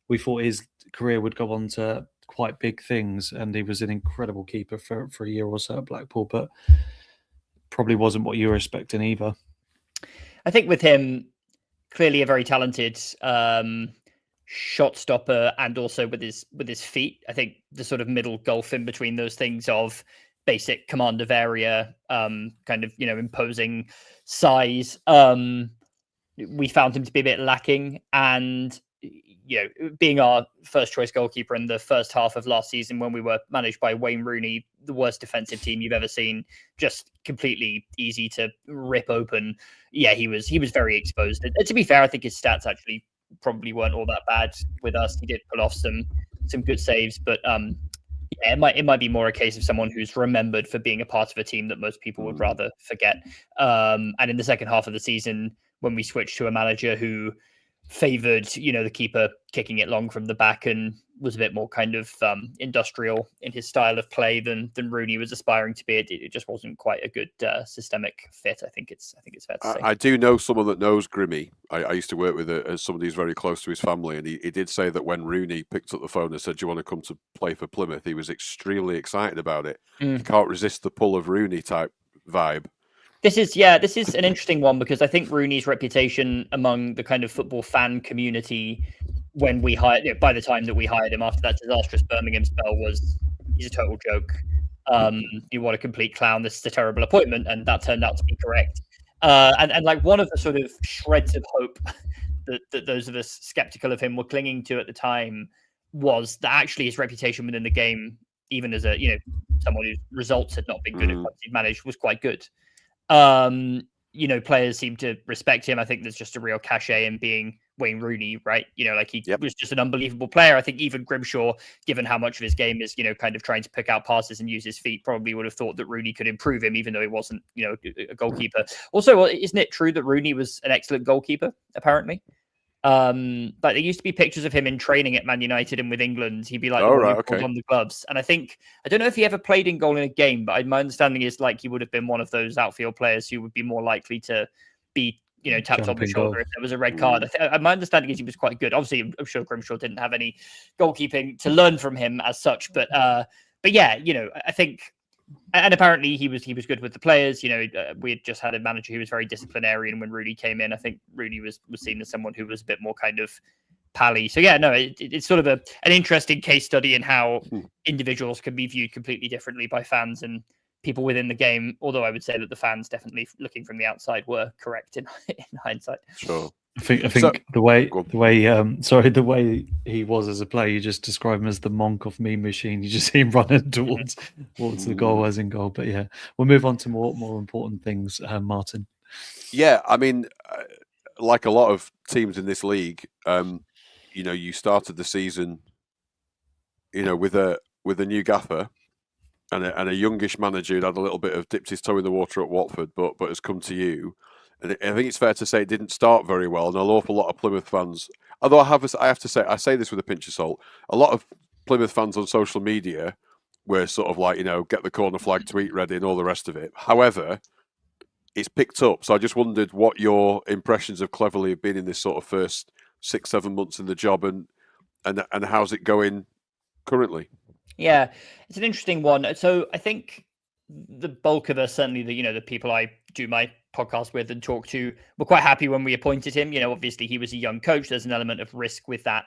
we thought his career would go on to quite big things, and he was an incredible keeper for a year or so at Blackpool, but probably wasn't what you were expecting either. I think with him, clearly a very talented shot stopper, and also with his feet. I think the sort of middle gulf in between those things of basic command of area, kind of, imposing size. We found him to be a bit lacking, and being our first choice goalkeeper in the first half of last season, when we were managed by Wayne Rooney, the worst defensive team you've ever seen, just completely easy to rip open. Yeah, he was very exposed. And to be fair, I think his stats actually probably weren't all that bad with us. He did pull off some good saves, but it might be more a case of someone who's remembered for being a part of a team that most people would rather forget. And in the second half of the season, when we switched to a manager who favoured, the keeper kicking it long from the back and was a bit more kind of industrial in his style of play than Rooney was aspiring to be, it just wasn't quite a good systemic fit. I think it's fair to say. I do know someone that knows Grimmy. I used to work with somebody who's very close to his family, and he did say that when Rooney picked up the phone and said, "Do you want to come to play for Plymouth?" he was extremely excited about it. You can't resist the pull of Rooney type vibe. This is an interesting one, because I think Rooney's reputation among the kind of football fan community when we hired, by the time that we hired him after that disastrous Birmingham spell, he's a total joke. You want a complete clown. This is a terrible appointment, and that turned out to be correct. And like one of the sort of shreds of hope that those of us skeptical of him were clinging to at the time was that actually his reputation within the game, even as someone whose results had not been good at what he'd managed, was quite good. Players seem to respect him. I think there's just a real cachet in being Wayne Rooney, right? He was just an unbelievable player. I think even Grimshaw, given how much of his game is, kind of trying to pick out passes and use his feet, probably would have thought that Rooney could improve him, even though he wasn't, a goalkeeper. Also, isn't it true that Rooney was an excellent goalkeeper, apparently? Like there used to be pictures of him in training at Man United and with England. He'd be like on the gloves. And I don't know if he ever played in goal in a game, but my understanding is like he would have been one of those outfield players who would be more likely to be, tapped on the shoulder if there was a red card. My understanding is he was quite good. Obviously, I'm sure Grimshaw didn't have any goalkeeping to learn from him as such, but yeah, I think. And apparently he was good with the players. We had just had a manager who was very disciplinarian when Rooney came in. I think Rooney was seen as someone who was a bit more kind of pally. So yeah, no, it's sort of an interesting case study in how individuals can be viewed completely differently by fans and people within the game. Although I would say that the fans definitely looking from the outside were correct in hindsight. Sure. I think the way he was as a player, you just describe him as the monk of meme machine. You just see him running towards the goal as in goal. But yeah, we'll move on to more important things, Martin. Yeah, I mean, like a lot of teams in this league, you started the season, with a new gaffer and a youngish manager who'd had a little bit of dipped his toe in the water at Watford, but has come to you. And I think it's fair to say it didn't start very well. And an awful lot of Plymouth fans, although I have to say, I say this with a pinch of salt, a lot of Plymouth fans on social media were sort of like, get the corner flag tweet ready and all the rest of it. However, it's picked up. So I just wondered what your impressions of Cleverley have been in this sort of first 6-7 months in the job and how's it going currently? Yeah, it's an interesting one. So I think the bulk of us, certainly the people I do my podcast with and talk to, were quite happy when we appointed him. Obviously he was a young coach. There's an element of risk with that.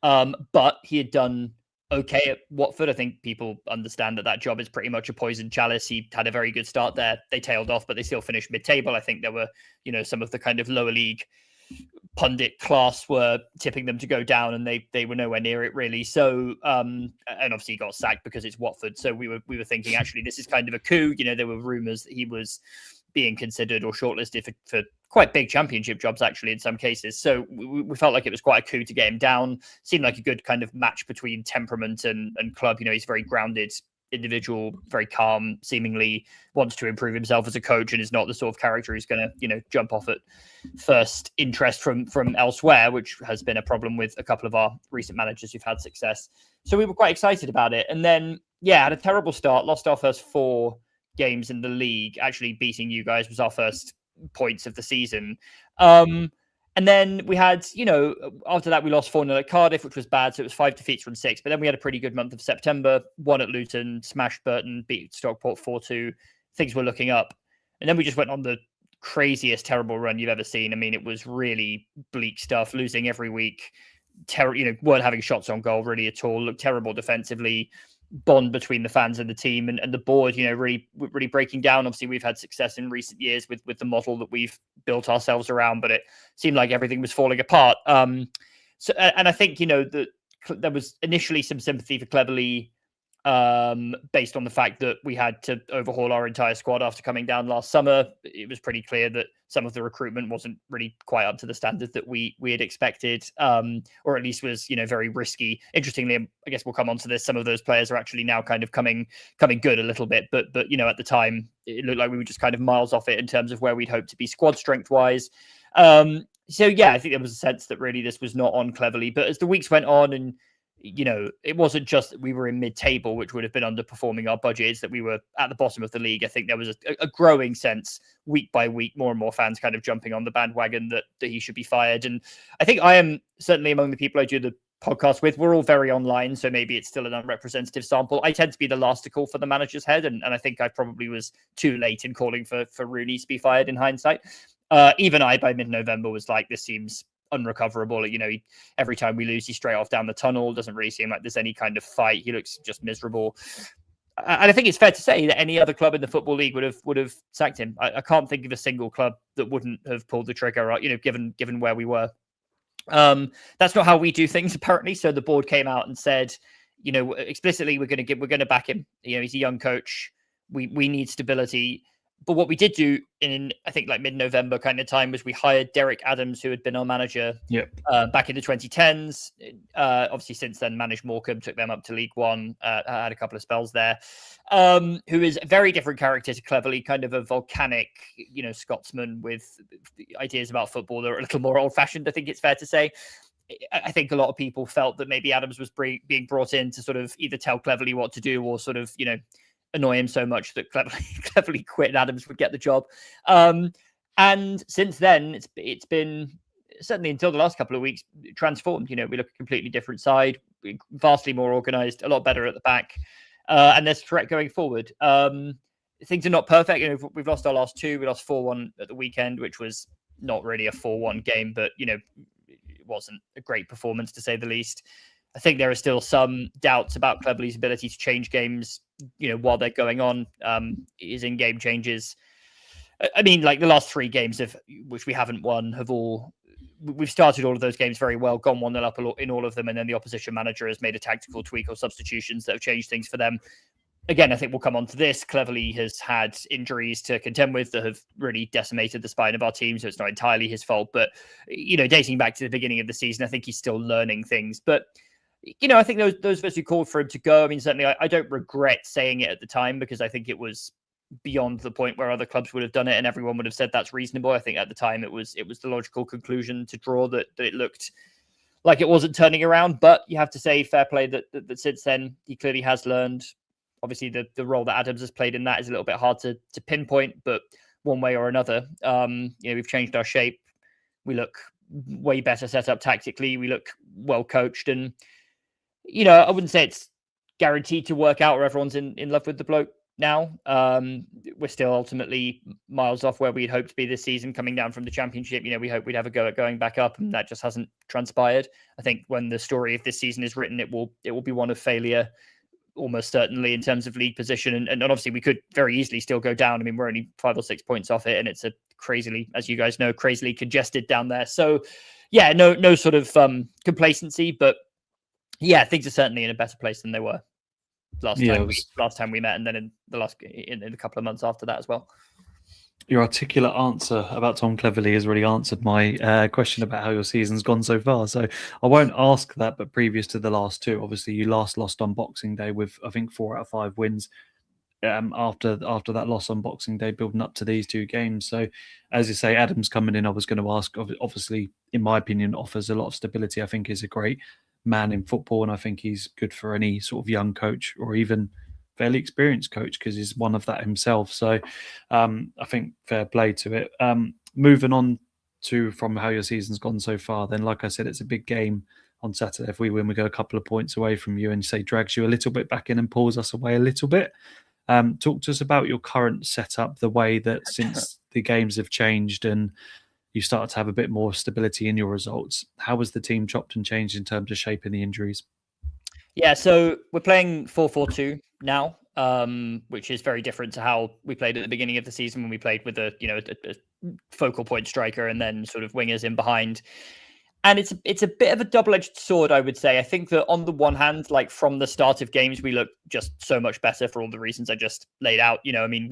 But he had done okay at Watford. I think people understand that job is pretty much a poison chalice. He had a very good start there. They tailed off, but they still finished mid-table. I think there were, some of the kind of lower league pundit class were tipping them to go down, and they were nowhere near it really. So and obviously he got sacked because it's Watford. So we were thinking actually this is kind of a coup. There were rumours that he was being considered or shortlisted for quite big championship jobs actually in some cases. So we felt like it was quite a coup to get him down. Seemed like a good kind of match between temperament and club. He's a very grounded individual, very calm, seemingly wants to improve himself as a coach, and is not the sort of character who's going to jump off at first interest from elsewhere, which has been a problem with a couple of our recent managers who've had success. So we were quite excited about it, and then had a terrible start, lost our first 4 games in the league. Actually beating you guys was our first points of the season. And then we had, after that we lost 4-0 at Cardiff, which was bad. So it was 5 defeats from 6. But then we had a pretty good month of September, won at Luton, smashed Burton, beat Stockport 4-2. Things were looking up. And then we just went on the craziest, terrible run you've ever seen. I mean, it was really bleak stuff, losing every week. Weren't having shots on goal really at all, looked terrible defensively. Bond between the fans and the team and the board, really breaking down. Obviously, we've had success in recent years with the model that we've built ourselves around, but it seemed like everything was falling apart. So, and I think that there was initially some sympathy for Cleverley, based on the fact that we had to overhaul our entire squad after coming down last summer. It was pretty clear that some of the recruitment wasn't really quite up to the standard that we had expected, or at least was, very risky. Interestingly, I guess we'll come on to this. Some of those players are actually now kind of coming good a little bit, but at the time it looked like we were just kind of miles off it in terms of where we'd hoped to be squad strength wise. So yeah, I think there was a sense that really this was not on Cleverley, but as the weeks went on and it wasn't just that we were in mid-table, which would have been underperforming our budgets, that we were at the bottom of the league. I think there was a growing sense week by week, more and more fans kind of jumping on the bandwagon that he should be fired. And I think I am certainly among the people I do the podcast with. We're all very online, so maybe it's still an unrepresentative sample. I tend to be the last to call for the manager's head, and I think I probably was too late in calling for Rooney to be fired in hindsight. Even I, by mid-November, was like, this seems unrecoverable. Every time we lose, he's straight off down the tunnel. Doesn't really seem like there's any kind of fight. He looks just miserable. And I think it's fair to say that any other club in the Football League would have sacked him. I can't think of a single club that wouldn't have pulled the trigger, given where we were. That's not how we do things, apparently. So the board came out and said, explicitly, we're going to back him. He's a young coach. We need stability. But what we did do in, I think, like mid-November kind of time was we hired Derek Adams, who had been our manager back in the 2010s. Obviously, since then, managed Morecambe, took them up to League One, had a couple of spells there, who is a very different character to Cleverley, kind of a volcanic, Scotsman with ideas about football that are a little more old-fashioned, I think it's fair to say. I think a lot of people felt that maybe Adams was being brought in to sort of either tell Cleverley what to do or sort of, annoy him so much that Cleverley quit and Adams would get the job. And since then, it's been, certainly until the last couple of weeks, transformed. We look a completely different side, vastly more organised, a lot better at the back. And there's threat going forward. Things are not perfect. We've lost our last two. We lost 4-1 at the weekend, which was not really a 4-1 game, but, it wasn't a great performance, to say the least. I think there are still some doubts about Cleverley's ability to change games, while they're going on. His in-game changes. I mean, like the last 3 games which we haven't won we've started all of those games very well, gone 1-0 up in all of them, and then the opposition manager has made a tactical tweak or substitutions that have changed things for them. Again, I think we'll come on to this. Cleverley has had injuries to contend with that have really decimated the spine of our team, so it's not entirely his fault. But, dating back to the beginning of the season, I think he's still learning things. But, I think those of us who called for him to go, I mean, certainly I don't regret saying it at the time, because I think it was beyond the point where other clubs would have done it and everyone would have said that's reasonable. I think at the time it was the logical conclusion to draw that it looked like it wasn't turning around. But you have to say, fair play that since then he clearly has learned. Obviously, the role that Adams has played in that is a little bit hard to pinpoint, but one way or another, we've changed our shape. We look way better set up tactically. We look well coached, and I wouldn't say it's guaranteed to work out or everyone's in love with the bloke now. We're still ultimately miles off where we'd hoped to be this season, coming down from the Championship. We hope we'd have a go at going back up, and that just hasn't transpired. I think when the story of this season is written, it will be one of failure, almost certainly, in terms of league position. And obviously we could very easily still go down. I mean, we're only 5 or 6 points off it, and it's a crazily, as you guys know, crazily congested down there. So yeah, no sort of complacency, but yeah, things are certainly in a better place than they were last time we met, and then in a couple of months after that as well. Your articulate answer about Tom Cleverley has really answered my question about how your season's gone so far. So I won't ask that, but previous to the last 2, obviously you last lost on Boxing Day with, I think, 4 out of 5 wins. After that loss on Boxing Day, building up to these 2 games. So as you say, Adams coming in, I was going to ask, obviously, in my opinion, offers a lot of stability. I think he's a great man in football, and I think he's good for any sort of young coach or even fairly experienced coach, because he's one of that himself. So I think fair play to it. Moving on from how your season's gone so far, then like I said, it's a big game on Saturday. If we win, we go a couple of points away from you, and say drags you a little bit back in and pulls us away a little bit. Talk to us about your current setup, the way that since the games have changed and you started to have a bit more stability in your results, how has the team chopped and changed in terms of shaping the injuries? Yeah, so we're playing 4-4-2 now, which is very different to how we played at the beginning of the season, when we played with a focal point striker and then sort of wingers in behind. And it's a bit of a double-edged sword, I would say. I think that on the one hand, like from the start of games, we look just so much better for all the reasons I just laid out. I mean,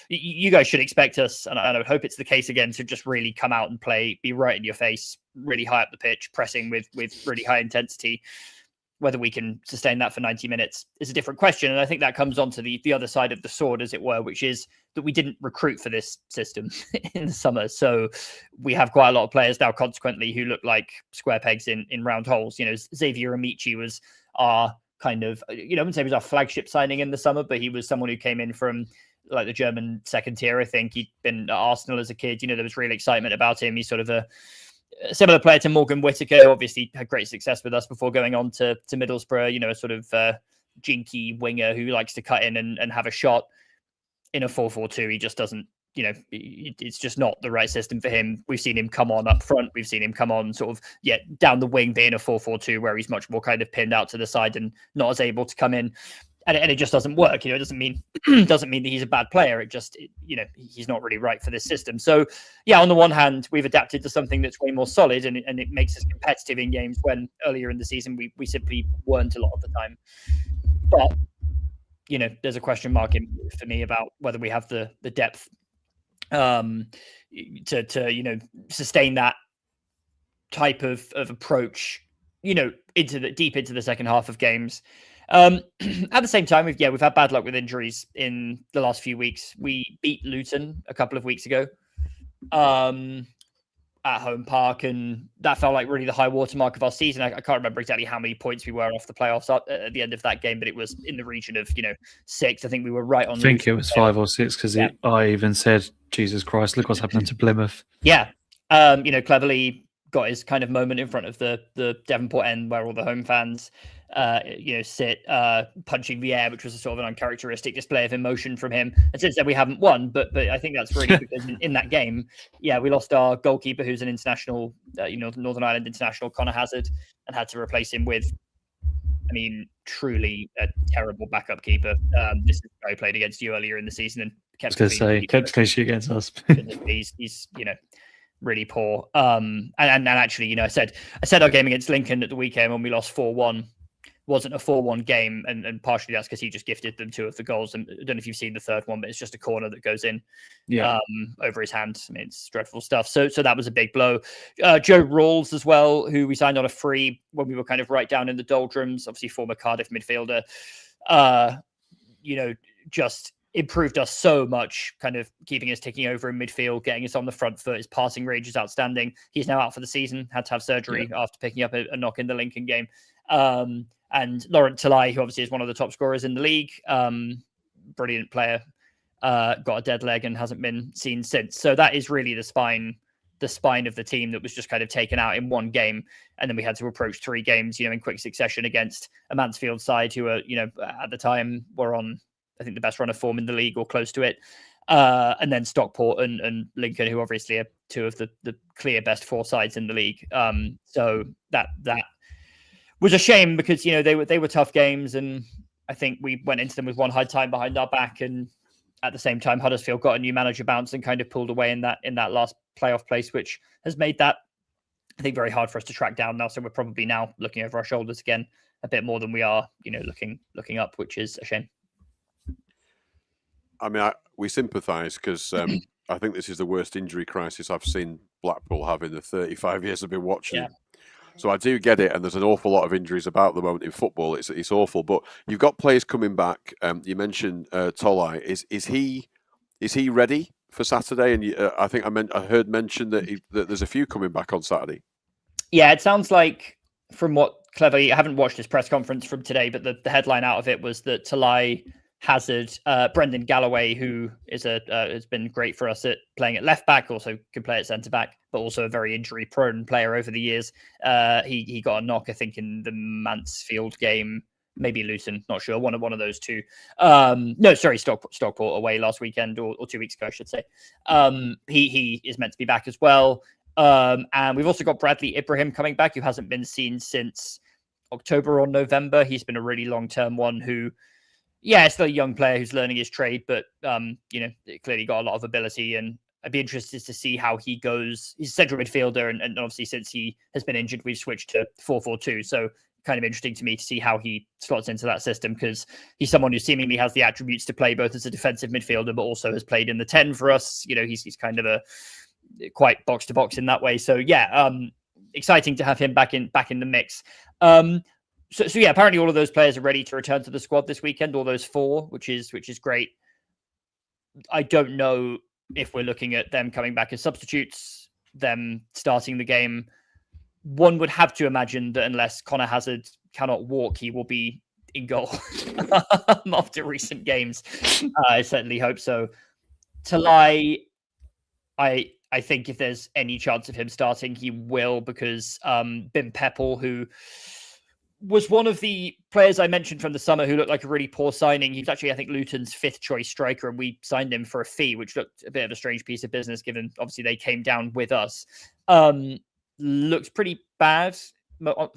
you guys should expect us, and I would hope it's the case again, to just really come out and play, be right in your face, really high up the pitch, pressing with really high intensity. Whether we can sustain that for 90 minutes is a different question. And I think that comes on to the other side of the sword, as it were, which is that we didn't recruit for this system in the summer. So we have quite a lot of players now, consequently, who look like square pegs in round holes. Xavier Amici was our kind of, I wouldn't say he was our flagship signing in the summer, but he was someone who came in from like the German second tier. I think he'd been at Arsenal as a kid. There was real excitement about him. He's sort of a similar player to Morgan Whittaker, who obviously had great success with us before going on to Middlesbrough, a sort of jinky winger who likes to cut in and have a shot. In a 4-4-2, he just doesn't it's just not the right system for him. We've seen him come on up front. We've seen him come on sort of down the wing, being a 4-4-2, where he's much more kind of pinned out to the side and not as able to come in. And it just doesn't work. It doesn't mean that he's a bad player. He's not really right for this system. So on the one hand, we've adapted to something that's way more solid, and it makes us competitive in games when earlier in the season we simply weren't a lot of the time. But there's a question mark for me about whether we have the depth to sustain that type of approach deep into the second half of games. At the same time, we've had bad luck with injuries in the last few weeks. We beat Luton a couple of weeks ago at home park, and that felt like really the high watermark of our season. I can't remember exactly how many points we were off the playoffs at the end of that game, but it was in the region of 6. I think we were right on. I think it was 5 or 6 because I even said, "Jesus Christ, look what's happening to Plymouth." Yeah, cleverly got his kind of moment in front of the Devonport end where all the home fans sit punching the air, which was a sort of an uncharacteristic display of emotion from him. And since then we haven't won, but I think that's really because in that game, we lost our goalkeeper, who's an international, Northern Ireland international, Conor Hazard, and had to replace him with, truly a terrible backup keeper. This is who played against you earlier in the season and kept clean sheet against us. He's really poor. And actually, I said our game against Lincoln at the weekend when we lost 4-1 wasn't a 4-1 game, and partially that's because he just gifted them 2 of the goals. And I don't know if you've seen the third one, but it's just a corner that goes in over his hand. It's dreadful stuff. So that was a big blow. Joe Rawls as well, who we signed on a free when we were kind of right down in the doldrums, obviously former Cardiff midfielder, just improved us so much, kind of keeping us ticking over in midfield, getting us on the front foot. His passing range is outstanding. He's now out for the season, had to have surgery after picking up a knock in the Lincoln game. And Laurent Talai, who obviously is one of the top scorers in the league, brilliant player, got a dead leg and hasn't been seen since. So that is really the spine of the team that was just kind of taken out in one game. And then we had to approach 3 games, in quick succession against a Mansfield side who are, at the time were on, I think, the best run of form in the league or close to it. And then Stockport and Lincoln, who obviously are 2 of the clear best 4 sides in the league. So that was a shame because, they were tough games, and I think we went into them with one hard time behind our back. And at the same time, Huddersfield got a new manager bounce and kind of pulled away in that last playoff place, which has made that, I think, very hard for us to track down now. So we're probably now looking over our shoulders again a bit more than we are, looking up, which is a shame. We sympathise because I think this is the worst injury crisis I've seen Blackpool have in the 35 years I've been watching. So I do get it, and there's an awful lot of injuries about the moment in football. It's awful, but you've got players coming back. You mentioned Tolai. Is he ready for Saturday? And I think I heard mention that there's a few coming back on Saturday. Yeah, it sounds like from what Cleverly, I haven't watched his press conference from today, but the headline out of it was that Talai, Hazard, Brendan Galloway, who is has been great for us at playing at left back, also can play at centre back, but also a very injury prone player over the years. He got a knock, I think, in the Mansfield game, maybe Luton, not sure, one of those 2. Stockport away last weekend or 2 weeks ago, I should say. He is meant to be back as well. And we've also got Bradley Ibrahim coming back, who hasn't been seen since October or November. He's been a really long-term one who, still a young player who's learning his trade, but clearly got a lot of ability, and I'd be interested to see how he goes. He's a central midfielder, and obviously since he has been injured, we've switched to 4-4-2. So kind of interesting to me to see how he slots into that system, because he's someone who seemingly has the attributes to play both as a defensive midfielder, but also has played in the 10 for us. He's kind of a quite box to box in that way. So exciting to have him back in the mix. So apparently all of those players are ready to return to the squad this weekend, all those 4, which is great. I don't know if we're looking at them coming back as substitutes, them starting the game. One would have to imagine that unless Conor Hazard cannot walk, he will be in goal after recent games. I certainly hope so. Talai, I think if there's any chance of him starting, he will, because Bim Peppel, who was one of the players I mentioned from the summer who looked like a really poor signing. He was actually, I think, Luton's 5th choice striker, and we signed him for a fee, which looked a bit of a strange piece of business, given obviously they came down with us. Looks pretty bad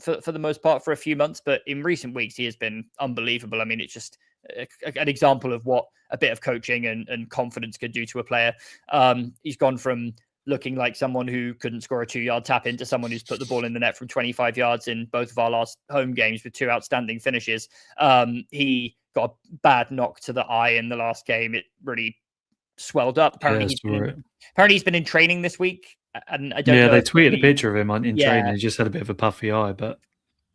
for the most part for a few months, but in recent weeks he has been unbelievable. I mean, it's just an example of what a bit of coaching and confidence could do to a player. He's gone from looking like someone who couldn't score a 2-yard tap into someone who's put the ball in the net from 25 yards in both of our last home games with 2 outstanding finishes. He got a bad knock to the eye in the last game. It really swelled up. Apparently, he's been in training this week. And I don't know. They tweeted a picture of him in training. He just had a bit of a puffy eye, but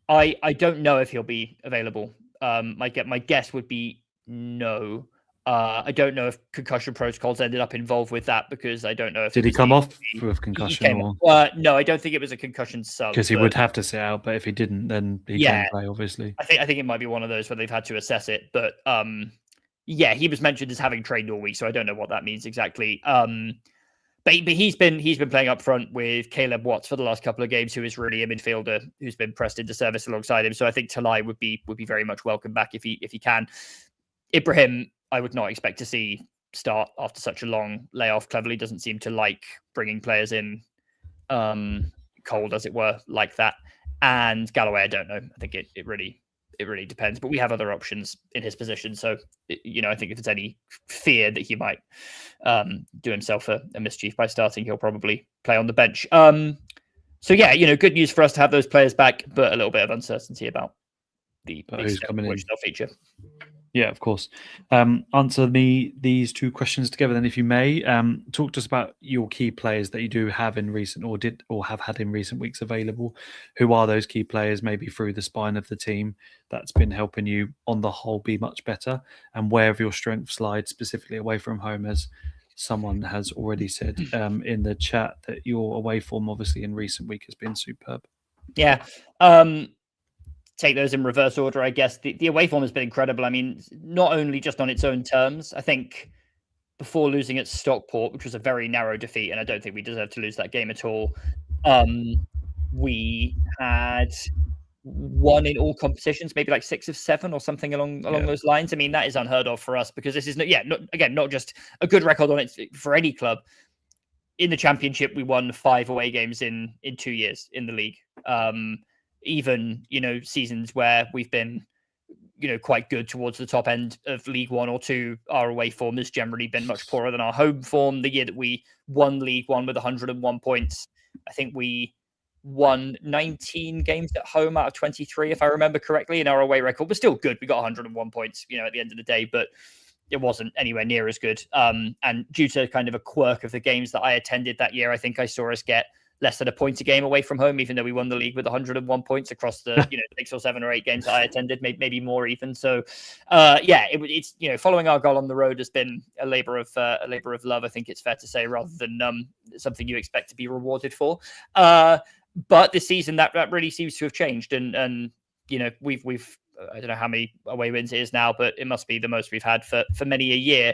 I don't know if he'll be available. My guess would be no. I don't know if concussion protocols ended up involved with that, because I don't know if... Did he come off with concussion? No, I don't think it was a concussion sub. Because he would have to sit out, but if he didn't, then he can play, obviously. I think it might be one of those where they've had to assess it. But he was mentioned as having trained all week, so I don't know what that means exactly. But he's been playing up front with Caleb Watts for the last couple of games, who is really a midfielder who's been pressed into service alongside him. So I think Talai would be very much welcome back if he can. Ibrahim, I would not expect to see start after such a long layoff. Cleverly doesn't seem to like bringing players in cold, as it were, like that. And Galloway, I don't know. I think it really depends. But we have other options in his position. So, I think if there's any fear that he might do himself a mischief by starting, he'll probably play on the bench. So, good news for us to have those players back, but a little bit of uncertainty about the extent to which they'll feature. Yeah, of course. Answer me these 2 questions together, then, if you may. Talk to us about your key players that you do have in recent or have had in recent weeks available. Who are those key players, maybe through the spine of the team, that's been helping you on the whole be much better? And where have your strengths lied, specifically away from home, as someone has already said in the chat that your away form, obviously, in recent week has been superb. Yeah. Take those in reverse order, I guess. The away form has been incredible. I mean, not only just on its own terms. I think before losing at Stockport, which was a very narrow defeat, and I don't think we deserved to lose that game at all, we had won in all competitions, maybe like 6 of 7 or something along those lines. I mean, that is unheard of for us, because this is not just a good record on it for any club. In the Championship, we won 5 away games in 2 years in the league. Even, seasons where we've been, quite good towards the top end of League 1 or 2, our away form has generally been much poorer than our home form. The year that we won League 1 with 101 points, I think we won 19 games at home out of 23, if I remember correctly, and our away record was still good. We got 101 points, at the end of the day, but it wasn't anywhere near as good. And due to kind of a quirk of the games that I attended that year, I think I saw us get less than a point a game away from home, even though we won the league with 101 points across the 6 or 7 or 8 games that I attended, maybe more even. So, it's following our goal on the road has been a labor of love. I think it's fair to say, rather than something you expect to be rewarded for. But this season that really seems to have changed, and we've I don't know how many away wins it is now, but it must be the most we've had for many a year.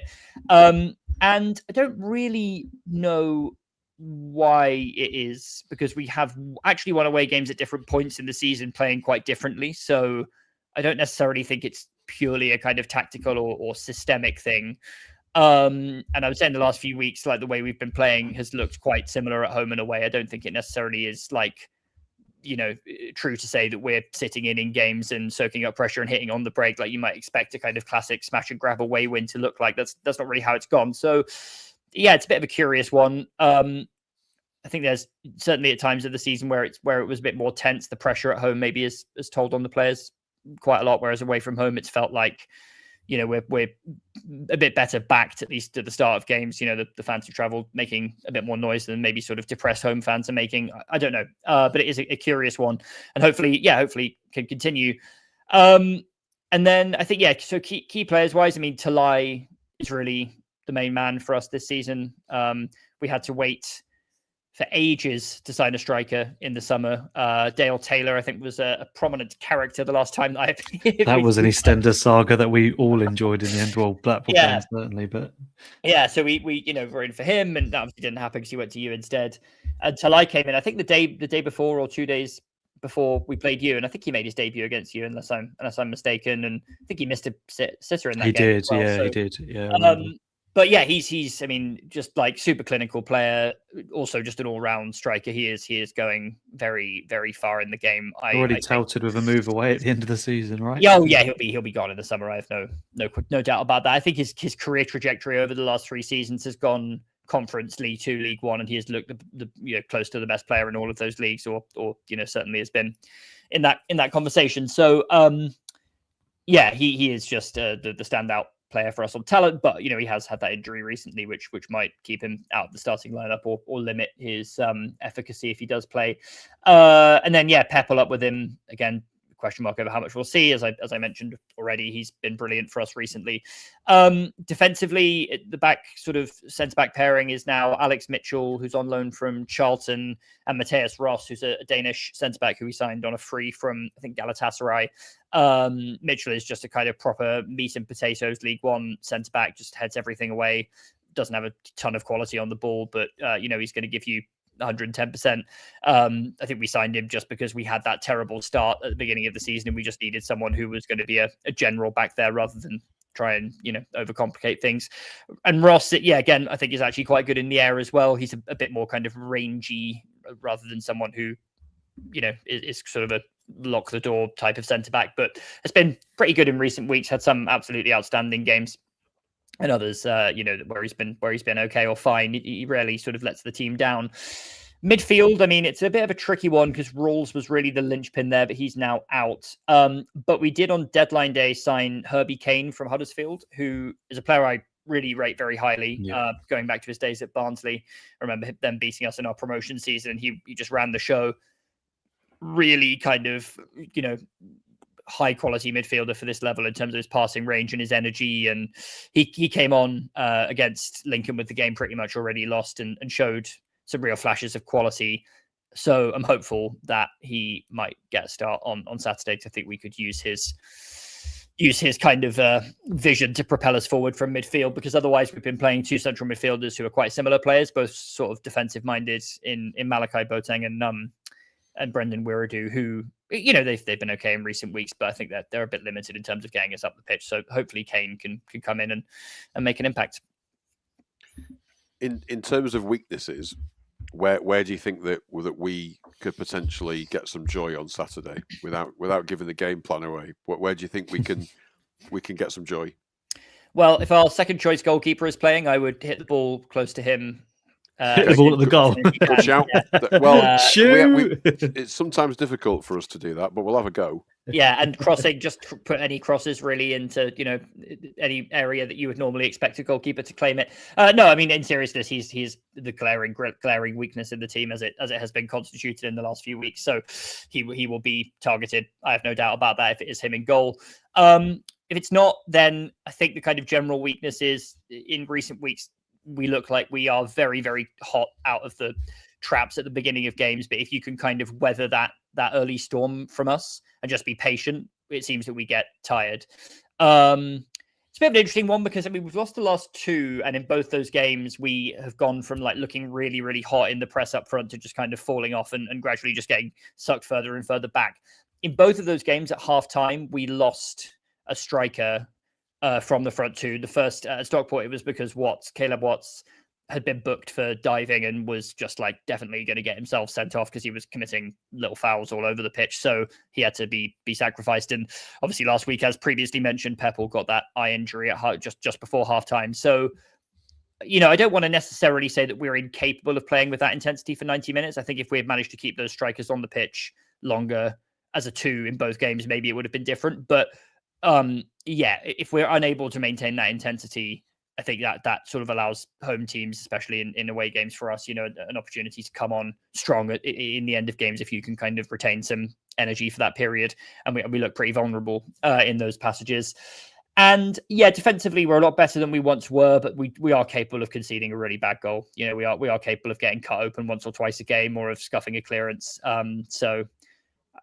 And I don't really know why it is, because we have actually won away games at different points in the season, playing quite differently. So I don't necessarily think it's purely a kind of tactical or systemic thing. And I would say in the last few weeks, like, the way we've been playing has looked quite similar at home and away. I don't think it necessarily is true to say that we're sitting in games and soaking up pressure and hitting on the break like you might expect a kind of classic smash and grab away win to look like. That's not really how it's gone. So yeah, it's a bit of a curious one. I think there's certainly at times of the season where it was a bit more tense. The pressure at home maybe is told on the players quite a lot, whereas away from home it's felt like we're a bit better backed, at least at the start of games. The fans who travel making a bit more noise than maybe sort of depressed home fans are making. I don't know, but it is a curious one, and hopefully can continue. And then I think so key players wise, I mean, Talai is really the main man for us this season. We had to wait for ages to sign a striker in the summer. Dale Taylor, I think, was a prominent character the last time that I appeared. That was an EastEnders saga that we all enjoyed in the end. Well, Blackpool fans certainly, but so we were in for him, and that obviously didn't happen because he went to you instead. And Talai came in, I think the day before or 2 days before we played you, and I think he made his debut against you, unless I'm mistaken. And I think he missed a sitter in that game. He did, as well, yeah, so, he did. Yeah, I remember. but yeah, he's I mean, just like super clinical player, also just an all-round striker. He is going very, very far in the game. Already I touted with a move away at the end of the season, right? Yeah, oh yeah, he'll be gone in the summer. I have no doubt about that. I think his career trajectory over the last 3 seasons has gone Conference, League 2, League 1, and he has looked close to the best player in all of those leagues, or certainly has been in that conversation. So yeah, he is just the standout player for us on talent, but he has had that injury recently, which might keep him out of the starting lineup or limit his efficacy if he does play. And then Pep up with him again. Question mark over how much we'll see. As I mentioned already, he's been brilliant for us recently. Defensively, the back sort of centre back pairing is now Alex Mitchell, who's on loan from Charlton, and Matthias Ross, who's a Danish centre back who we signed on a free from, I think, Galatasaray. Mitchell is just a kind of proper meat and potatoes League One centre back, just heads everything away. Doesn't have a ton of quality on the ball, but he's going to give you 110%. I think we signed him just because we had that terrible start at the beginning of the season, and we just needed someone who was going to be a general back there rather than try and overcomplicate things. And Ross, again, I think is actually quite good in the air as well. He's a bit more kind of rangy rather than someone who is sort of a lock the door type of centre back, but has been pretty good in recent weeks. Had some absolutely outstanding games. And others, where he's been okay or fine. He rarely sort of lets the team down. Midfield, I mean, it's a bit of a tricky one because Rawls was really the linchpin there, but he's now out. But we did on deadline day sign Herbie Kane from Huddersfield, who is a player I really rate very highly. Going back to his days at Barnsley, I remember them beating us in our promotion season. He just ran the show. Really kind of, high quality midfielder for this level in terms of his passing range and his energy. And he came on against Lincoln with the game pretty much already lost and showed some real flashes of quality. So I'm hopeful that he might get a start on Saturday. I think we could use his kind of vision to propel us forward from midfield, because otherwise we've been playing 2 central midfielders who are quite similar players, both sort of defensive minded in Malachi Boateng and Brendan Wiredu, who they've been okay in recent weeks, but I think that they're a bit limited in terms of getting us up the pitch. So hopefully Kane can come in and make an impact. In terms of weaknesses, where do you think that we could potentially get some joy on Saturday without giving the game plan away? Where do you think we can get some joy? Well, if our second choice goalkeeper is playing, I would hit the ball close to him. Hit the ball at the goal. Good shout. Yeah. Well, shoot. it's sometimes difficult for us to do that, but we'll have a go. Yeah, and crossing, just put any crosses really into any area that you would normally expect a goalkeeper to claim it. No, I mean, in seriousness, he's the glaring weakness in the team as it has been constituted in the last few weeks. So he will be targeted. I have no doubt about that if it is him in goal. If it's not, then I think the kind of general weakness is in recent weeks we look like we are very, very hot out of the traps at the beginning of games. But if you can kind of weather that early storm from us and just be patient, it seems that we get tired. It's a bit of an interesting one because we've lost the last 2, and in both those games we have gone from like looking really, really hot in the press up front to just kind of falling off and gradually just getting sucked further and further back. In both of those games at half time, we lost a striker from the front 2. The first at Stockport, it was because Caleb Watts had been booked for diving and was just like definitely going to get himself sent off because he was committing little fouls all over the pitch. So he had to be sacrificed. And obviously last week, as previously mentioned, Peppel got that eye injury at just before halftime. So, I don't want to necessarily say that we're incapable of playing with that intensity for 90 minutes. I think if we had managed to keep those strikers on the pitch longer as a 2 in both games, maybe it would have been different. But if we're unable to maintain that intensity, I think that sort of allows home teams, especially in away games for us, an opportunity to come on strong in the end of games if you can kind of retain some energy for that period. And we look pretty vulnerable in those passages. And defensively, we're a lot better than we once were, but we are capable of conceding a really bad goal. We are capable of getting cut open once or twice a game or of scuffing a clearance. So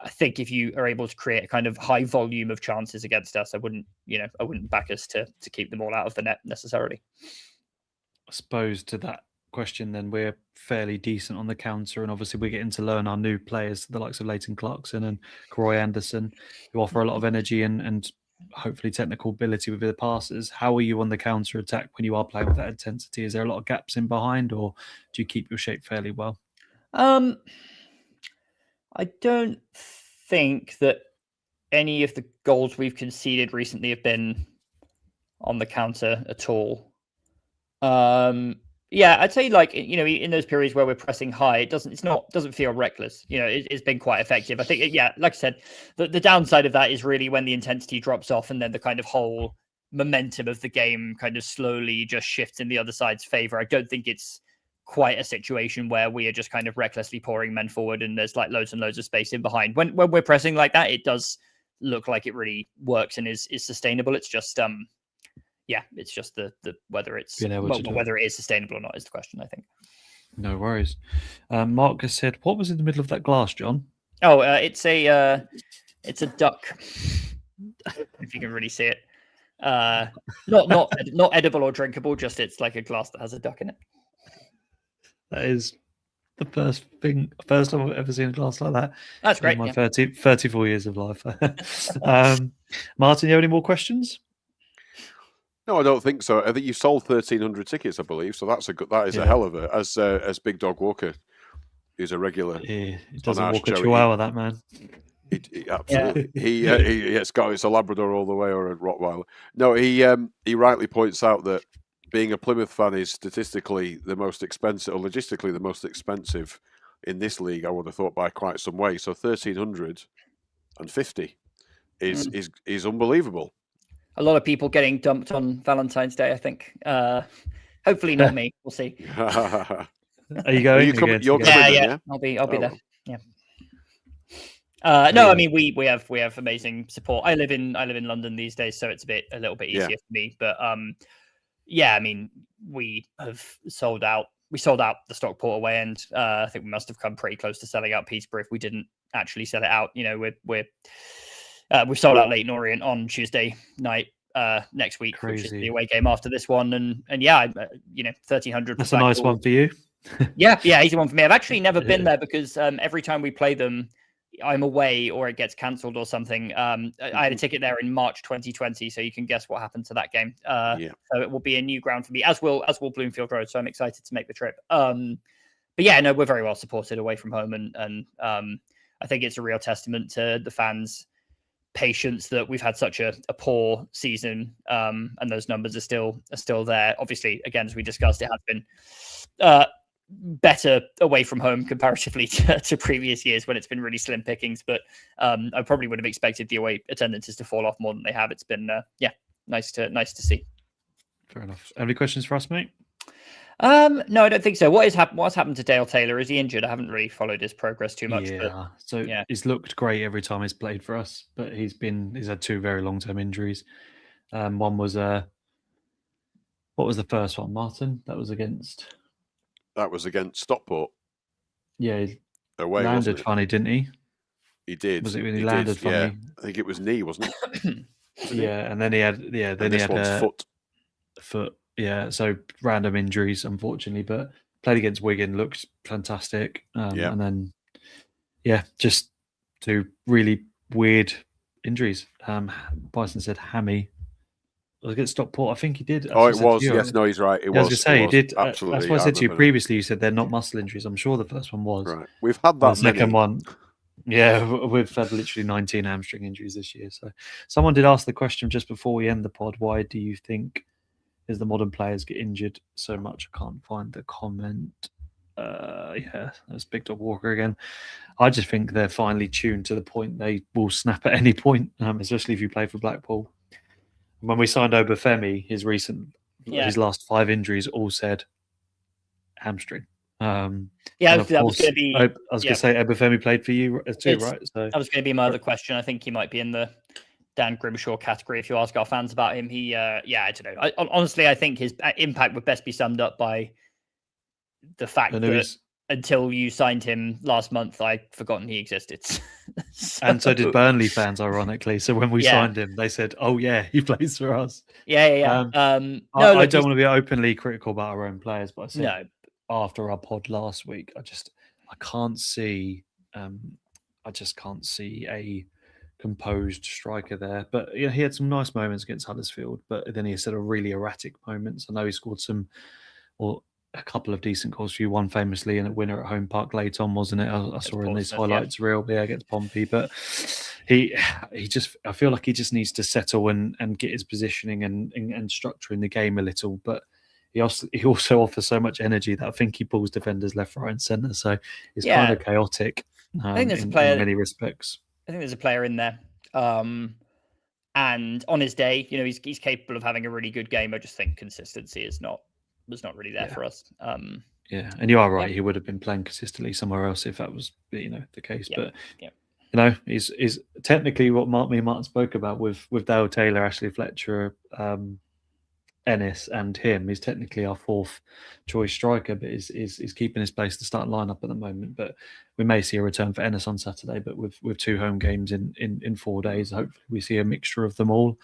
I think if you are able to create a kind of high volume of chances against us, I wouldn't back us to keep them all out of the net necessarily. I suppose to that question, then we're fairly decent on the counter, and obviously we're getting to learn our new players, the likes of Leighton Clarkson and Croy Anderson, who offer a lot of energy and hopefully technical ability with the passes. How are you on the counter attack when you are playing with that intensity? Is there a lot of gaps in behind, or do you keep your shape fairly well? I don't think that any of the goals we've conceded recently have been on the counter at all. Yeah, I'd say like, you know, in those periods where we're pressing high, it doesn't feel reckless. You know, it's been quite effective. I think, yeah, like I said, the downside of that is really when the intensity drops off and then the kind of whole momentum of the game kind of slowly just shifts in the other side's favor. I don't think it's quite a situation where we are just kind of recklessly pouring men forward and there's like loads and loads of space in behind. When we're pressing like that, it does look like it really works and is sustainable. It's just yeah, it's just the whether it's whether it is sustainable or not is the question, I think. No worries. Mark has said, what was in the middle of that glass, John? Oh, it's a duck. If you can really see it. Not edible or drinkable, just it's like a glass that has a duck in it. That is the first time I've ever seen a glass like that. That's great. In my 34 years of life. Martin, you have any more questions? No, I don't think so. I think you sold 1,300 tickets, I believe. So that is a hell of a as Big Dog Walker is a regular. He doesn't walk a chihuahua, that man. Absolutely. Yeah. It's a Labrador all the way or a Rottweiler. No, he rightly points out that being a Plymouth fan is statistically the most expensive, or logistically the most expensive in this league. I would have thought by quite some way. So 1,350 is unbelievable. A lot of people getting dumped on Valentine's Day, I think. Hopefully not me. We'll see. Are you going? You're coming yeah. I'll be there. Yeah. No, I mean we have amazing support. I live in London these days, so it's a little bit easier for me. But yeah, I mean we have sold out. We sold out the Stockport away end. I think we must have come pretty close to selling out Peterborough if we didn't actually sell it out. You know, we've sold out Leyton Orient on Tuesday night next week, Crazy. Which is the away game after this one. And yeah, you know, 1,300. That's a nice one for you. yeah, easy one for me. I've actually never been there because every time we play them, I'm away or it gets cancelled or something. I had a ticket there in March 2020, so you can guess what happened to that game. So it will be a new ground for me, as will Bloomfield Road. So I'm excited to make the trip. But yeah, no, we're very well supported away from home, and I think it's a real testament to the fans' patience that we've had such a poor season, and those numbers are still there. Obviously, again, as we discussed, it has been better away from home comparatively to previous years when it's been really slim pickings, but I probably would have expected the away attendances to fall off more than they have. It's been nice to see. Fair enough. Any questions for us, mate? No, I don't think so. What's happened to Dale Taylor? Is he injured? I haven't really followed his progress too much. He's looked great every time he's played for us, but he's had two very long-term injuries. One was what was the first one, Martin? That was against Stockport. Yeah, he away, landed funny, didn't he? He did. Was it when he landed funny? Yeah. I think it was knee, wasn't it? And then he had foot. Yeah, so random injuries, unfortunately, but played against Wigan, looked fantastic. And then, just two really weird injuries. Bison said hammy. Was against Stockport. I think he did. It was. Yes, no, he's right. It was. I was going to say, he did. Absolutely. That's what I said to you previously. You said they're not muscle injuries. I'm sure the first one was. Right. We've had that. The second one. Yeah, we've had literally 19 hamstring injuries this year. So someone did ask the question just before we end the pod, why do you think is the modern players get injured so much? I can't find the comment. That's Big Dog Walker again. I just think they're finally tuned to the point they will snap at any point, especially if you play for Blackpool. When we signed Obafemi, his last 5 injuries all said hamstring. That was going to be. I was going to say Obafemi played for you too, right? So that was going to be my other question. I think he might be in the Dan Grimshaw category. If you ask our fans about him, I don't know. Honestly, I think his impact would best be summed up by the fact that until you signed him last month, I'd forgotten he existed. And so did Burnley fans, ironically. So when we signed him, they said, "Oh yeah, he plays for us." I don't want to be openly critical about our own players, but I said, after our pod last week, I can't see I just can't see a composed striker there. But he had some nice moments against Huddersfield, but then he had sort of really erratic moments. I know he scored a couple of decent goals for you, one famously in a winner at Home Park late on, wasn't it? I saw in this highlights reel, against Pompey. But I feel like he just needs to settle and get his positioning and structure in the game a little. But he also offers so much energy that I think he pulls defenders left, right, and centre. So it's kind of chaotic. I think there's in a player in many respects. I think there's a player in there. And on his day, he's capable of having a really good game. I just think consistency was not really there for us. Yeah, and you are right. He would have been playing consistently somewhere else if that was the case. But he's technically what me and Martin spoke about with Dale Taylor, Ashley Fletcher, Ennis, and him. He's technically our fourth choice striker, but is keeping his place to start lineup at the moment. But we may see a return for Ennis on Saturday. But with 2 home games in 4 days, hopefully we see a mixture of them all.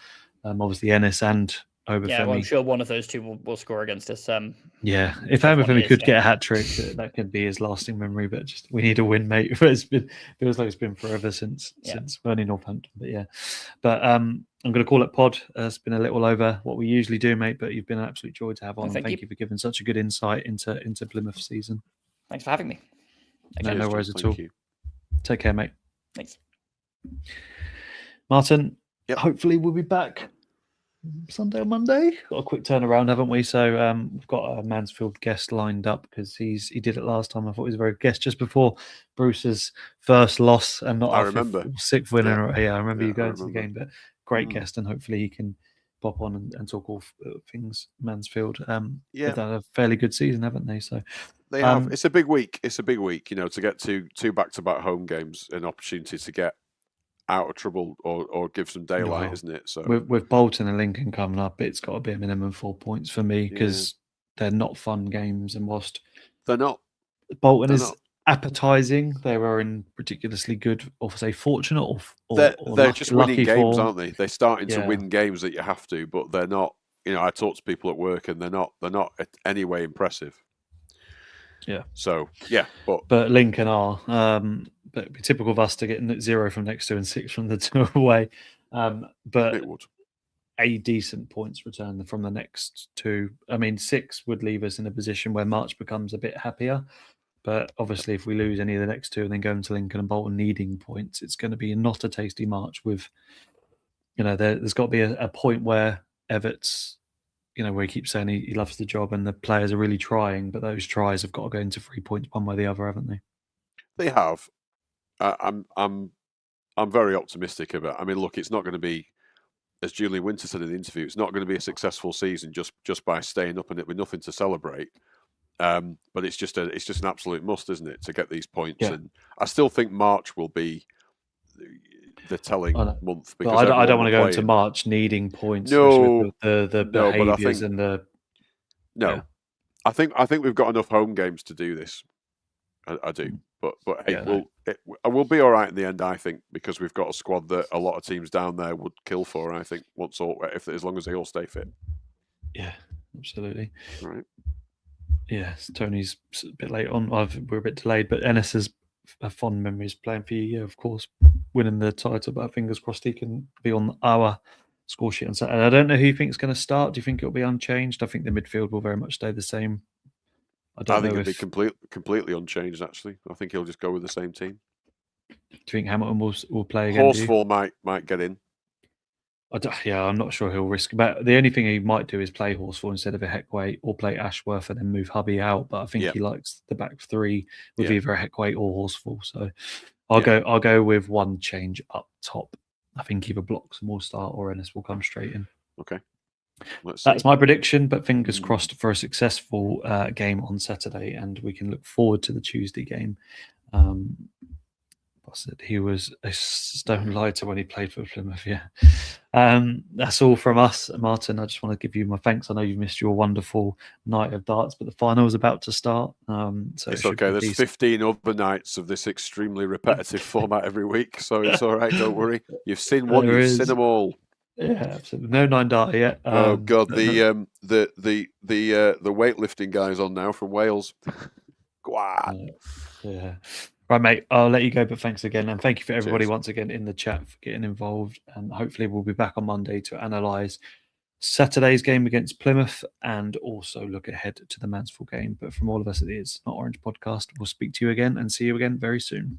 Obviously Ennis and Obafemi. Yeah, well, I'm sure one of those two will score against us. If Obafemi could get a hat trick, that could be his lasting memory. But we need a win, mate. Feels like it's been forever since Burnley Northampton. But I'm going to call it pod. It's been a little over what we usually do, mate. But you've been an absolute joy to have on. Thank you for giving such a good insight into Plymouth season. Thanks for having me. No worries at all. Take care, mate. Thanks, Martin. Yep. Hopefully we'll be back Sunday or Monday. Got a quick turnaround, haven't we? So we've got a Mansfield guest lined up because he did it last time. I thought he was a very good guest just before Bruce's first loss and not our sixth winner. Yeah, I remember you going to the game, but great guest, and hopefully he can pop on and talk all things Mansfield. They've done a fairly good season, haven't they? So they have. It's a big week. It's a big week, to get two back-to-back home games, an opportunity to get out of trouble or give some daylight, isn't it? So with Bolton and Lincoln coming up, it's got to be a minimum 4 points for me because they're not fun games, and whilst they're not, Bolton is appetising, they were in ridiculously good, or say fortunate, or they're just winning games, aren't they? They're starting to win games that you have to, but they're not. I talk to people at work, and they're not any way impressive. Yeah. So but Lincoln are. But it'd be typical of us to get 0 from next 2 and 6 from the 2 away. But it would. A decent points return from the next 2. I mean, 6 would leave us in a position where March becomes a bit happier. But obviously, if we lose any of the next 2 and then go into Lincoln and Bolton needing points, it's going to be not a tasty March. With there's got to be a point where Everts, where he keeps saying he loves the job and the players are really trying, but those tries have got to go into 3 points one way or the other, haven't they? They have. I'm very optimistic about. I mean, look, it's not going to be, as Julian Winter said in the interview, it's not going to be a successful season just by staying up in it with nothing to celebrate. But it's just an absolute must, isn't it, to get these points? Yeah. And I still think March will be the telling month because I don't want to go into March needing points. No, with the behaviours and the. No, yeah. I think we've got enough home games to do this. I do. But hey, we'll be all right in the end, I think, because we've got a squad that a lot of teams down there would kill for. I think as long as they all stay fit. Yeah, absolutely. All right. Yes, Tony's a bit late on. We're a bit delayed, but Ennis has fond memories playing for you. Yeah, of course, winning the title. But fingers crossed he can be on our score sheet on Saturday. I don't know who you think is going to start. Do you think it'll be unchanged? I think the midfield will very much stay the same. I think it'll be completely unchanged, actually. I think he'll just go with the same team. Do you think Hamilton will play again? Horsfall might get in. I'm not sure he'll risk. But the only thing he might do is play Horsfall instead of a Heckway, or play Ashworth and then move Hubby out. But I think he likes the back 3 with either a Heckway or Horsfall. So I'll go with one change up top. I think either Bloxham will start or Ennis will come straight in. Okay. That's my prediction, but fingers crossed for a successful game on Saturday, and we can look forward to the Tuesday game. He was a stone lighter when he played for Plymouth. Yeah, that's all from us, Martin. I just want to give you my thanks. I know you've missed your wonderful night of darts, but the final is about to start. So it's okay. There's 15 other nights of this extremely repetitive format every week, so it's all right. Don't worry. You've seen one. You've seen them all. Yeah, absolutely. No 9 data yet. Oh God, but no- the weightlifting guy's on now from Wales. Go on. yeah. Right, mate. I'll let you go, but thanks again, and thank you for everybody Cheers. once again in the chat for getting involved. And hopefully, we'll be back on Monday to analyse Saturday's game against Plymouth and also look ahead to the Mansfield game. But from all of us at the It's Not Orange podcast, we'll speak to you again and see you again very soon.